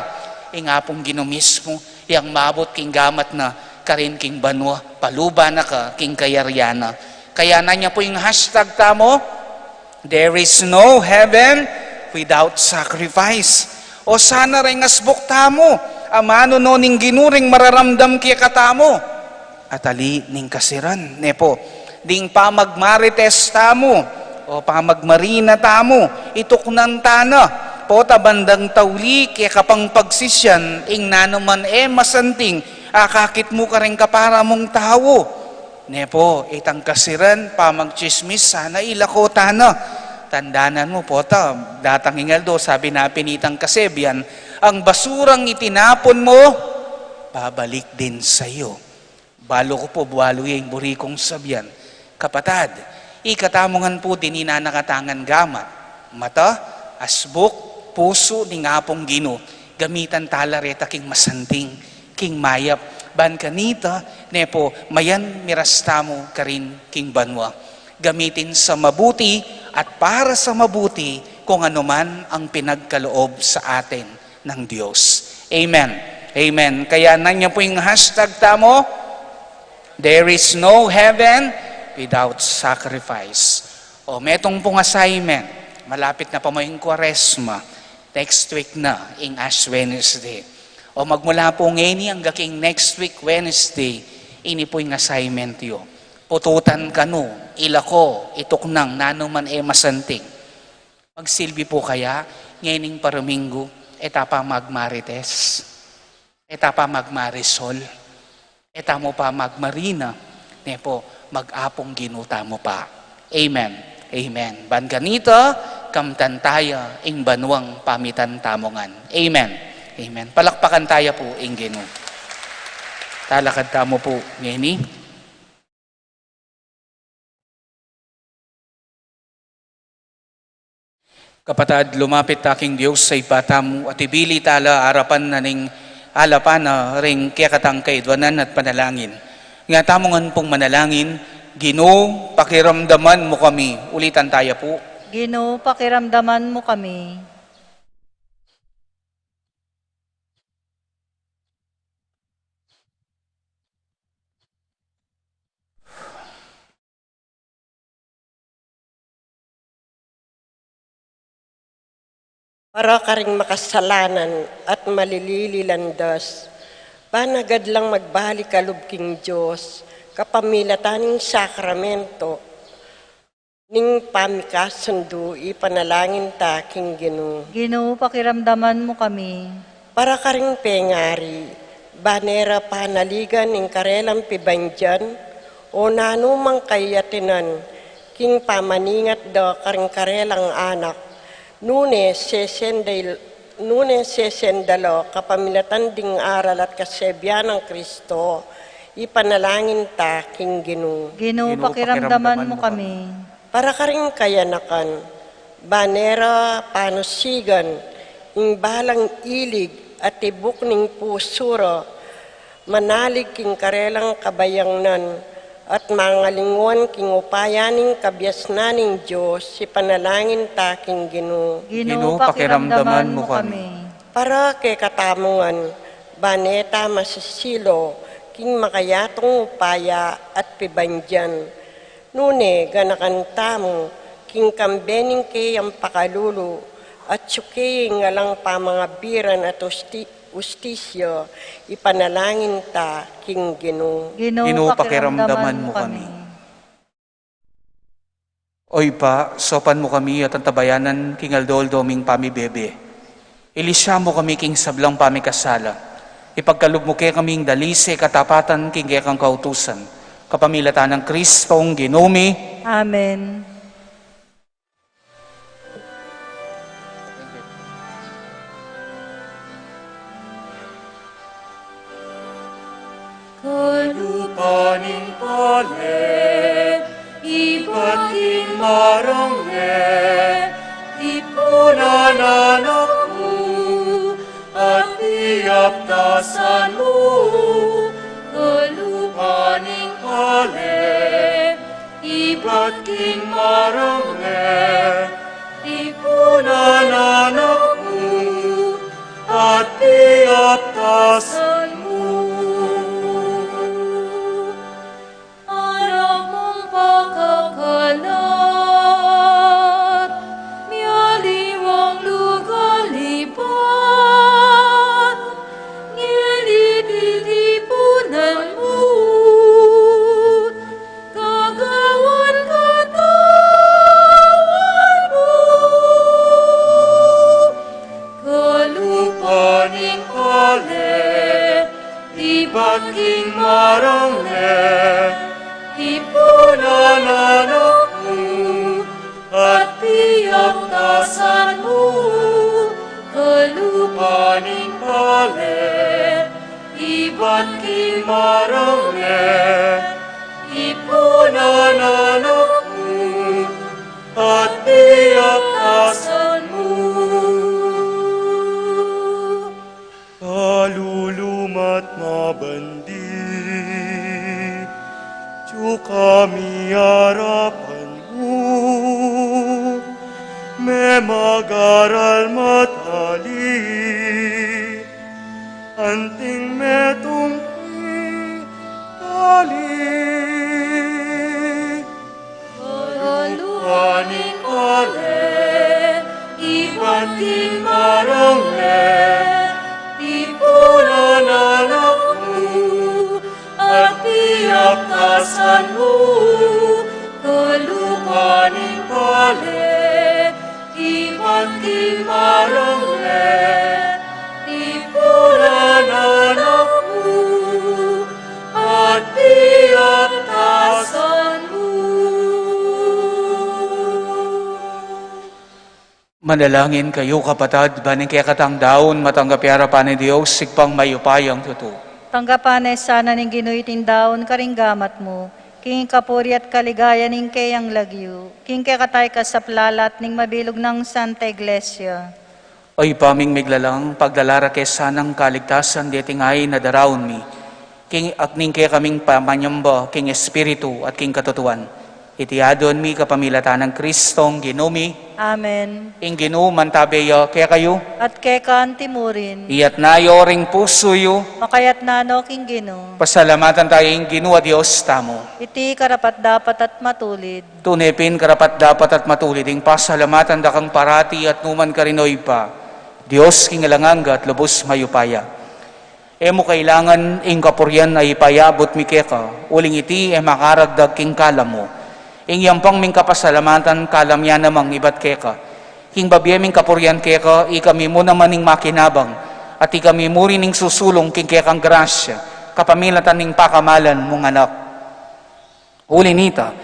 Inga pong ginumis mo, yang mabot king gamat na, karin king banwa, paluba na ka, king kayaryana. Kaya na niya po yung hashtag tamo, there is no heaven without sacrifice. O sana rin asbok tamo, amano no ning ginuring mararamdam kaya katamo. At ali ning kasiran, nepo, ding pamagmarites tamo, o pamagmarina tamo, ituknan tana, po tabandang tawli kaya kapang pagsisyan, ing nanuman masanting, akakit mo ka rin kapara mong tao. Nepo, itang kasiran, pamagchismis, sana ilako tana. Tandanan mo po, datang ingaldo, sabi na pinitang kasebyan, ang basurang itinapon mo, babalik din sa'yo. Balo ko po, buwalo yung burikong sabyan. Kapatad, ikatamungan po din inanakatangan gamat. Mata, asbok, puso, di nga pong gino. Gamitan talareta king masanting, king mayap. Ban kanita, nepo, mayan mirastamo karin king banwa. Gamitin sa mabuti at para sa mabuti kung anuman ang pinagkaloob sa atin ng Diyos. Amen. Amen. Kaya nanya po yung hashtag tamo, there is no heaven without sacrifice. O metong pong assignment, malapit na pa mo yung Kwaresma, next week na, ing Ash Wednesday. O magmula po ngayon hanggang next week Wednesday, ini po yung assignment yo. Pututan kanu, ilako, ituknang, nanuman masanting. Magsilbi po kaya, ngayoning paramingo, etapa magmarites, etapa magmarisol, etamo pa magmarina, nepo, mag-apong ginuta mo pa. Amen. Amen. Ban ganita, kamtantaya, ing banwang pamitan tamongan. Amen. Amen. Palakpakan tayo po, ing Gino. Talakad tamo po, ngayon. Kapatad, lumapit aking Diyos sa ipatam at ibili tala arapan na ning alapan na ring kiyakatang kaidwanan at panalangin. Nga tamongan pong manalangin, Ginoo, pakiramdaman mo kami. Ulitan tayo po. Ginoo, pakiramdaman mo kami. Para ka ring makasalanan at malilililandas, panagad lang magbalik kalub king Diyos, kapamilataning sakramento, ning pamikasundo, ipanalangin ta king Ginoo. Ginoo, pakiramdaman mo kami. Para ka ring pengari, banera panaligan ning karelang pibandyan, o nanumang kayatinan, king pamaningat da karing karelang anak, Nunes sesendalo kapamilatan ding aral at kasebyan ng Kristo, ipanalangin ta king Ginoo. Ginoo, pakiramdaman mo kami. Para ka rin kayanakan, banera panusigan, ing balang ilig at tibok ning pusura, manalig king karelang kabayangnan, at mangalingon king upayaning kabyasnaning Diyos, si panalangin ta king Ginoo. Ginoo, pakiramdaman mo kami. Para kay katamungan, baneta masisilo, king makayatong upaya at pibandyan. Nune, ganakanta mo, king kambening kay ang pakalulu, at suki nga lang pa mga biran at ustisyo, ipanalangin ta king Ginoo. Ginoo, pakiramdaman mo kami. Oy pa, sopan mo kami at ang tabayanan king Aldol doming pamibebe. Ilisya mo kami king sablang pamikasala. Ipagkalub mo kay kaming dalise katapatan king kay kang kautusan. Kapamilatan ng Kristong Ginoomi. Amen. Kalupaning palet, ibating marangge, ipunan anak mo, at iyak iaptasan mo, kalupaning pale, iba't king marangle, ipunan anak mo, at iaptasan mo. Anak mong pagkakalat, mialiwang lugalipan, ngilititipunan mo, kagawan katawan mo. Kalupaning pale, iba't king marangle, ipunan anak mo, at iaptasan mo, kalupaning pale, iba't king marangle, ipunan anak mo, at iaptasan mo. Kalulumat mabandi, Diyo kami harapan mo, may mag-aral matali, anting metong tali. Kalupaning pale, iba't king marangle, ipunan anak mo, at iaptasan mo, kalupaning pale, iba't king marangle, ipunan anak mo, at iaptasan mo. Manalangin kayo kapatad, baning kaya katang daon, matanggap harapan ni Diyos, sigpang mayupayang tuto. Tanggapan ay sana ning ginuitin daon karinggamat mo, king kapuri at kaligaya ning kayang lagyo, king kakatay ka sa plalat ning mabilog ng Santa Iglesia. Oy paming miglalang, pagdalara kay sanang kaligtasan, ditingay na darawon mi, king akning kaya kaming pamanyamba, king espiritu at king katutuan. Itiadon mi kapamilatan ng Kristong ginumi, Amen. ing ginuman tabeya kaya kayo, At kekan timurin, iyat na yoring puso yo, makayat nano king gino, pasalamatan tayo ing ginua Diyos tamo. iti karapat dapat at matulid. Tunepin karapat dapat at matulid, ing pasalamatan dakang parati at numan karinoy pa, Diyos king alanganga at lubos mayupaya. Emo kailangan ing kapuryan ay ipayabot mi keka, uling iti makaragdag king kalamo. Ing yampang ming kapasalamatan kalamyan namang ibat keka. King babye ming kapuryan keka, ikami mo naman ning makinabang, at ikami mo rin ning susulong king kekang grasya, kapamilatan ning pakamalan mong anak. Uli nita,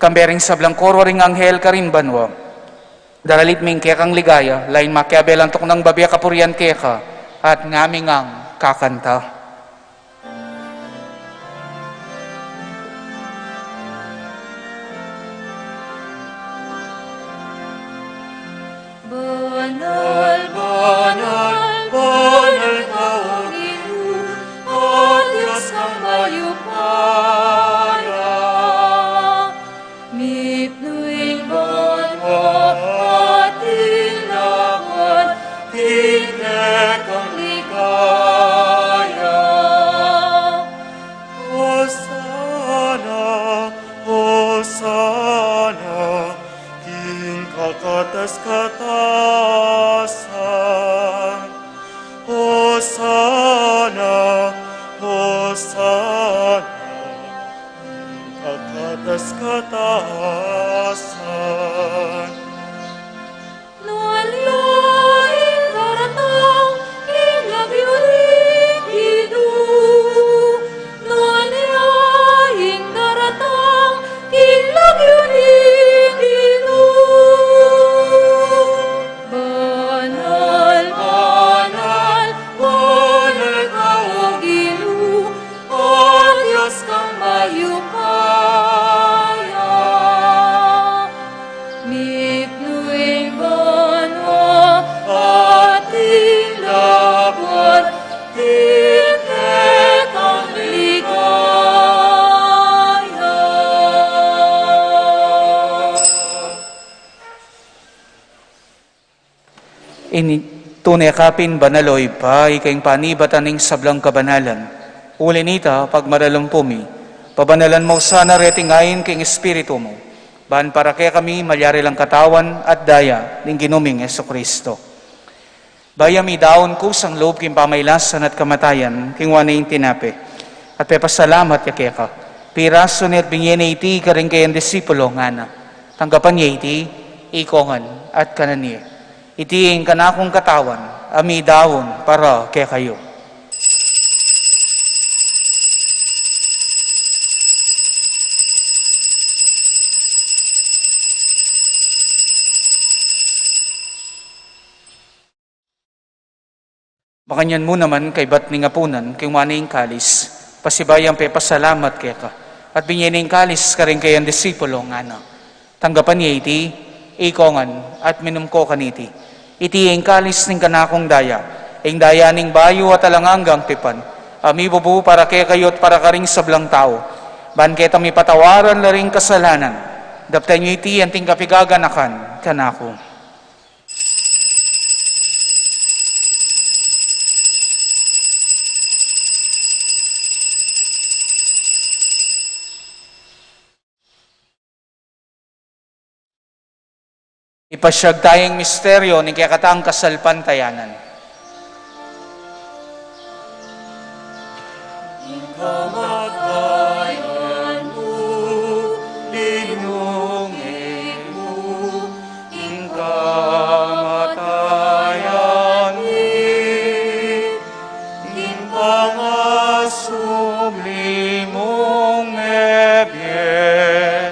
kambering sa blangkoro ring anghel karin banwa, daralit ming kekang ligaya, lain makiabelantok ng babye kapuryan keka, at ngaming ang kakanta. Banal, banal, banal ka, O Ginoo, O Diyos ng mayupaya. Mipnuing banwa at ilawan, tingnan kang ligaya. Hosana, Hosana, King kakatas-katasan. Hosana, Hosana, King kakatas-katasan. Nualaing karatang ilabiuring Ginoo. Nualaing karatang ilabiuring Ginoo. Banal, banal, banal ka, O Ginoo, O Diyos kang mayupaya. Tunay kapin banaloy pa, ikayong panibataning sablang kabanalan. Uli nita, pagmaralampumi, pabanalan mo sana retingayin king Espiritu mo. Ban para kaya kami malyari lang katawan at daya ng ginuming Jesucristo. Bayami daon ko sang loob king pamaylasan at kamatayan, king wanayin tinape. At pepasalamat kaya ka. Piraso ni at bingyene iti ka rin kayang disipulo nga na. Tanggapan niya iti, ikongan at kananiya. Itiing kanakong katawan, ami daon para kaya kayo. Makanyan mo naman kay bat ni ngapunan, kay wanaing kalis, pasibayang pasalamat kaya ka. At binyaning kalis ka rin kayang disipulo nga na. Tanggapan niya iti, ikongan at minumko kaniti. Iti ang kalis ng kanakong daya, ang daya ning bayo at alanganggang tipan. Ami bubu para kaya kayo't para karing sablang tao. Ban kita mi patawaran la ring kasalanan. Daptan nyo iti ang ting kapigaganakan kanako. Ipasyag tayong misteryo ni kaya kataang kasalpantayanan. Kamatayan mo, linungin mo, ing kamatayan ni, ing pangasumli mong ebyen,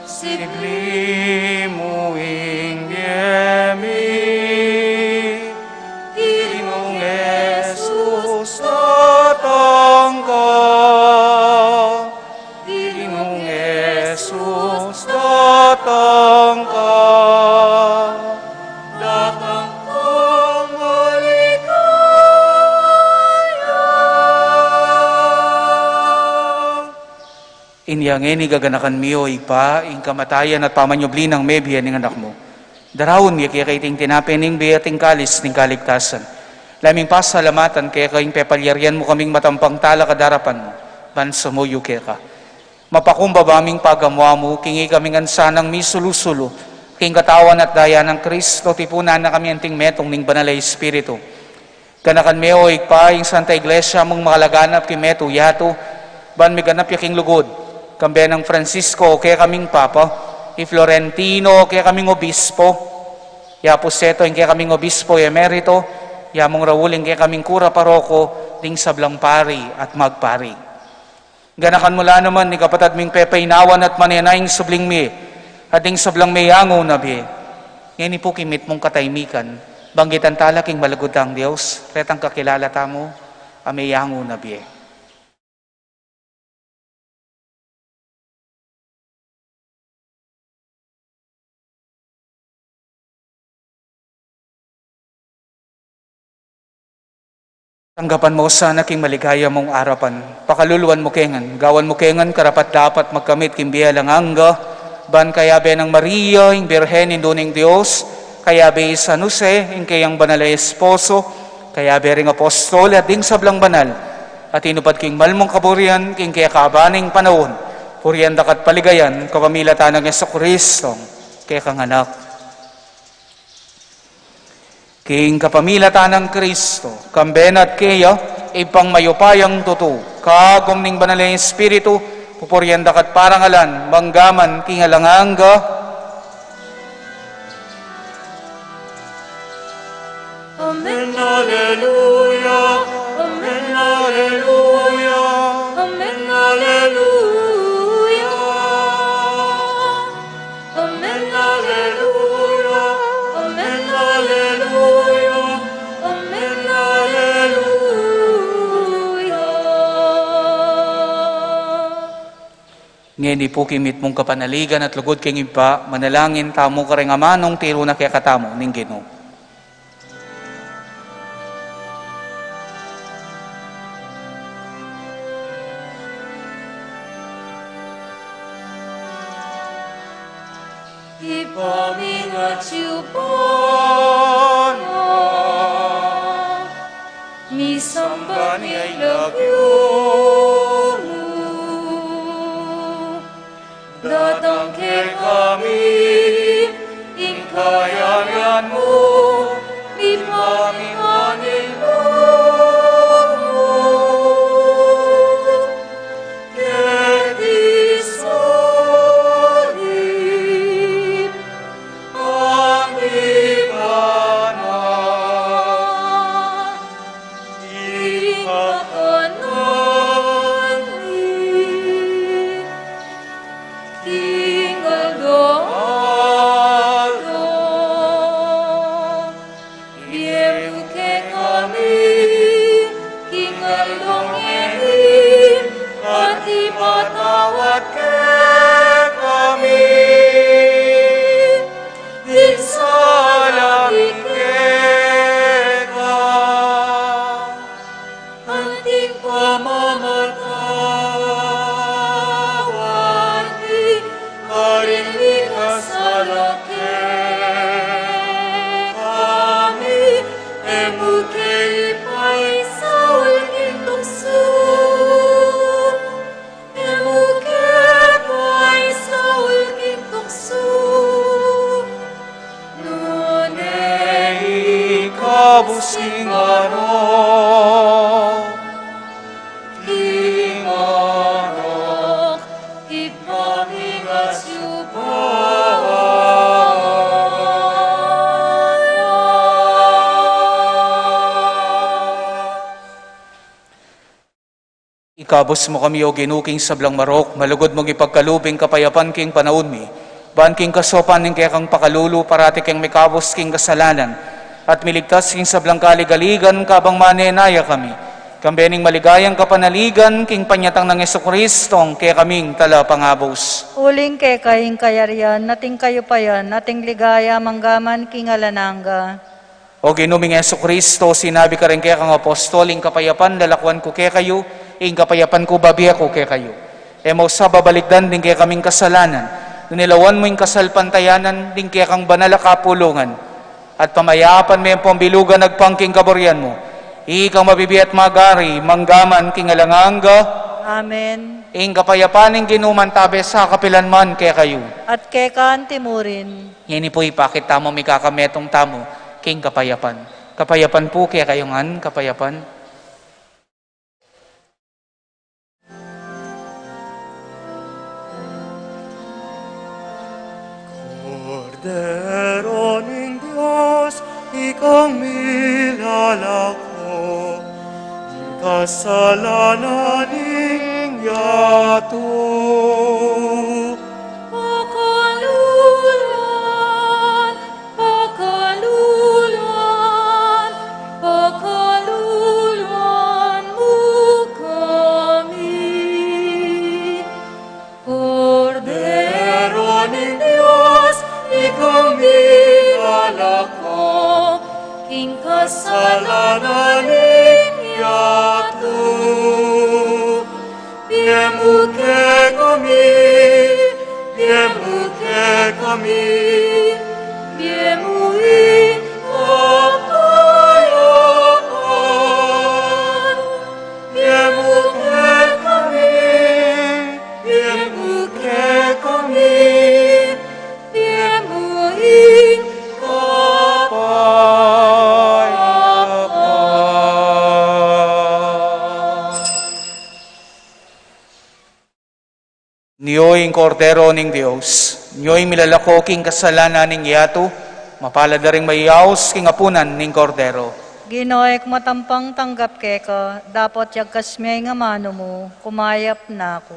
sibli mo ing yemi, Ginong Jesus datang ka, Ginong Jesus datang ka, datang kang maligaya. Inyangin igaganakan miyo ipa, ing kamatayan at pamanyubli ng mebiya ng anak mo. Darawon niya kaya kaiting tinapin ning biyating kalis ning kaligtasan. Laming pasalamatan kaya kayong pepalyarian mo kaming matampang tala kadarapan mo. Bansa mo yu kaya ka. Mapakumbabaming pagamwa mo, kingi kaming ansanang misulusulo, king katawan at daya ng Kristo, tipunan na kami anting metong ning banalay Espiritu. Ganakan meo ikpa, ing Santa Iglesia mong makalaganap king meto yato, ban miganap yaking lugod, kambe ng Francisco, kaya kaming Papa, i Florentino, kaya kaming obispo, ya Puseto, kaya kaming obispo emerito, ya mong Rauling, kaya kaming kura paroko, ding sablang pari at magpari. Ganakan mula naman ni kapatad ming pepainawan at manenaying subling mi, at ding sablang mayango na bi. Yan po kimit mong kataymikan, banggitan talaking malagod ang Diyos, retang kakilala tamo, amayango na bi. Tanggapan mo sana king maligaya mong arapan. Pakaluluan mo kengan, gawan mo kengan, karapat dapat magkamit kimbiya lang angga, ban kaya be ng Maria, ing Birhen, induning Diyos, kaya be San Jose, ing kayang banalay esposo, kaya be ring apostol, at ding sablang banal, at inupad king malmong kaburian, king kaya kabaning panahon, purian dakat paligayan, kapamilatan ng Jesucristo, kaya kang anak. King kapamilatan ng Kristo, kambenat kaya, ipang mayupayang tutu, kagom ning banalay Espiritu, pupuryan dakat parangalan, manggaman, king alanganga. Amen. Alleluia, Amen. Alleluia, Amen. Alleluia. Amen. Alleluia. Amen. Alleluia. Amen. Alleluia. Ngeni po kimit mong kapanaligan at lugod king iba, manalangin tamo ka rin amanong tiro na kaya katamo, ning Ginoo. Ipamingat siyo po, datang kay kami, ingkayayan mo, di pamihanin mo. Ket isolip ang ibanan, ikakananli, kingaldo, Biyem ke kami, kingalong elim, at ipatawad ke kami. Din sa langit ka, anting pamamatawad di, karinli ka sa langit kami, emuke ipay sa ulking tukso, emuke ipay sa ulking tukso. Nunay Kabusing araw, Tingarok, ipamingas Ikabos mo kami o ginuking sablang marok, malugod mong ipagkalubing kapayapan king panahon mi. Ban king kasopan ning kaya kang pakalulu, parati king mikabos king kasalanan. At miligtas king sablang kaligaligan, kabang manenaya kami. Kambening maligayang kapanaligan, king panyatang ng Jesucristong, kaya kaming tala pangabos. Uling kay kaying kayarian, nating kayo pa yan, nating ligaya, manggaman king alananga. O ginuming Jesucristo, sinabi ka rin kaya kang apostol, ing kapayapan, lalakwan ko kaya kayo, ing kapayapan ko babiya ko kaya kayo. Emo sa babalikdan, din kaya kaming kasalanan, nilawan mo yung kasalpantayanan, din kaya kang banala kapulungan, at pamayapan mo yung pambilugan, nagpangking kaboryan mo, ikang mabibiat magari, manggaman king alanganga, Amen. ing kapayapan ing ginuman tabe sa kapilan man kaya kayo. At kay kaan timurin, Yini po ipakit tamo may kakametong tamo, king kapayapan. Kapayapan po kaya kayongan, kapayapan. Cordero ng Diyos, ikang milalako, ang kasalanan ng yato. Pakaluluan, pakaluluan, pakaluluan mo kami. Kordero ng Diyos, ikaw milalako, king kasalanan ng yato. Piemuke kami, piemuke kami, piemuin kapayapaan. Piemuke kami, piemuke kami, piemuin kapayapaan. Niyo'y kordero ning Dios, niyo'y milalako king kasalanan ning yato, mapalada ring mayaos king apunan ning kordero. Ginoek matampang tanggap keka, dapat yagkas miyay nga mano mo, kumayap na ako.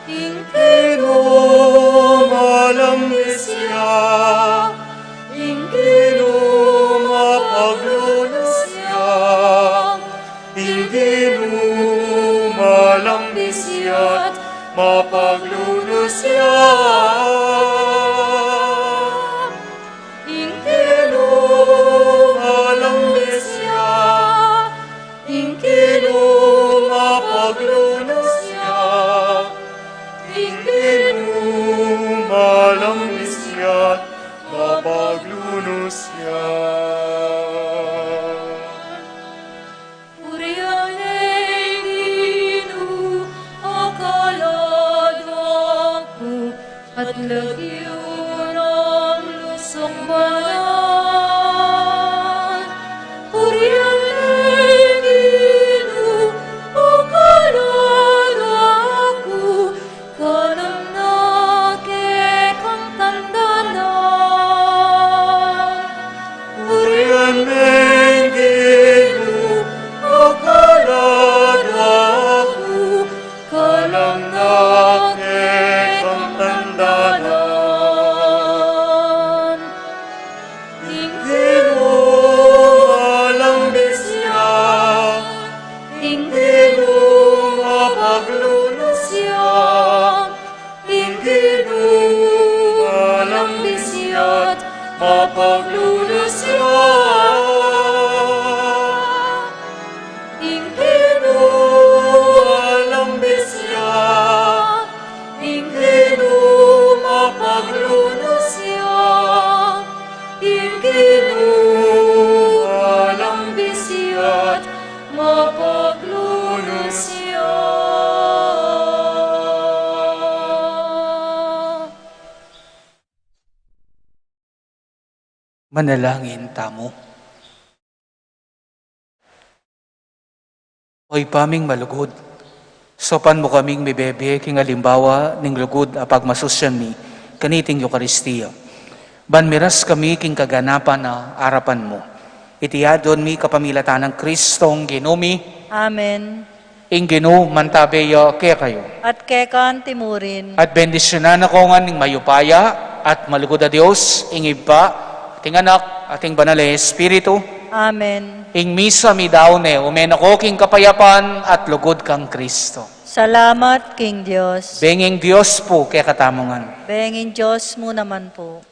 Ingkeno malambisya, Ingkeno mapaglulusya, Inginu malambisya't mapaglulusya. Ingkeno Malambisya, Ingkeno mapaglulusya, Ingkeno malambisya't mapaglulusya. Urianenginu akaladwaku at lagyan ang lusong bayan. Urianenginu akaladwaku kanang nakikang tandanan. Urianenginu akaladwaku Kalang nakikang tandanan. Inginu malambisya, Ingkeno mapaglulusya, Ingkeno malambisya't mapaglulusya. Ingkeno Malambisya, Ingkeno mapaglulusya, Ingkeno malambisya't mapaglulusya. Manalangin tamo. Oy paming malugod, sopan mo kaming mibebe king alimbawa ning lugod apag masusyan mi kaniting Eucharistia. Ban miras kami king kaganapan na arapan mo. Itiyadon mi kapamilatan ng Kristong ginumi, Amen. ing ginu mantabeyo kaya kayo. At kekan timurin. At bendisyonan ako nga ning mayupaya at malugod a Dios, ing iba, ating anak, ating banal na Espiritu, Amen. ing misa mi daone, umen ako king kapayapan at lugod kang Kristo. Salamat, King Diyos. Benging Diyos po kaya katamongan. Bengin Diyos mo naman po.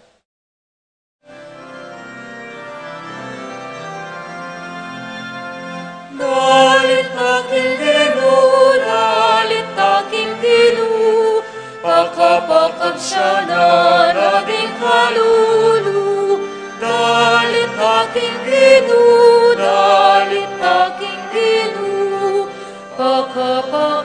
Dalit aking Gino, dalit aking Gino, pakapakag siya na naging kalulu. Dalit aking Gino, dalit aking Gino, pakapakag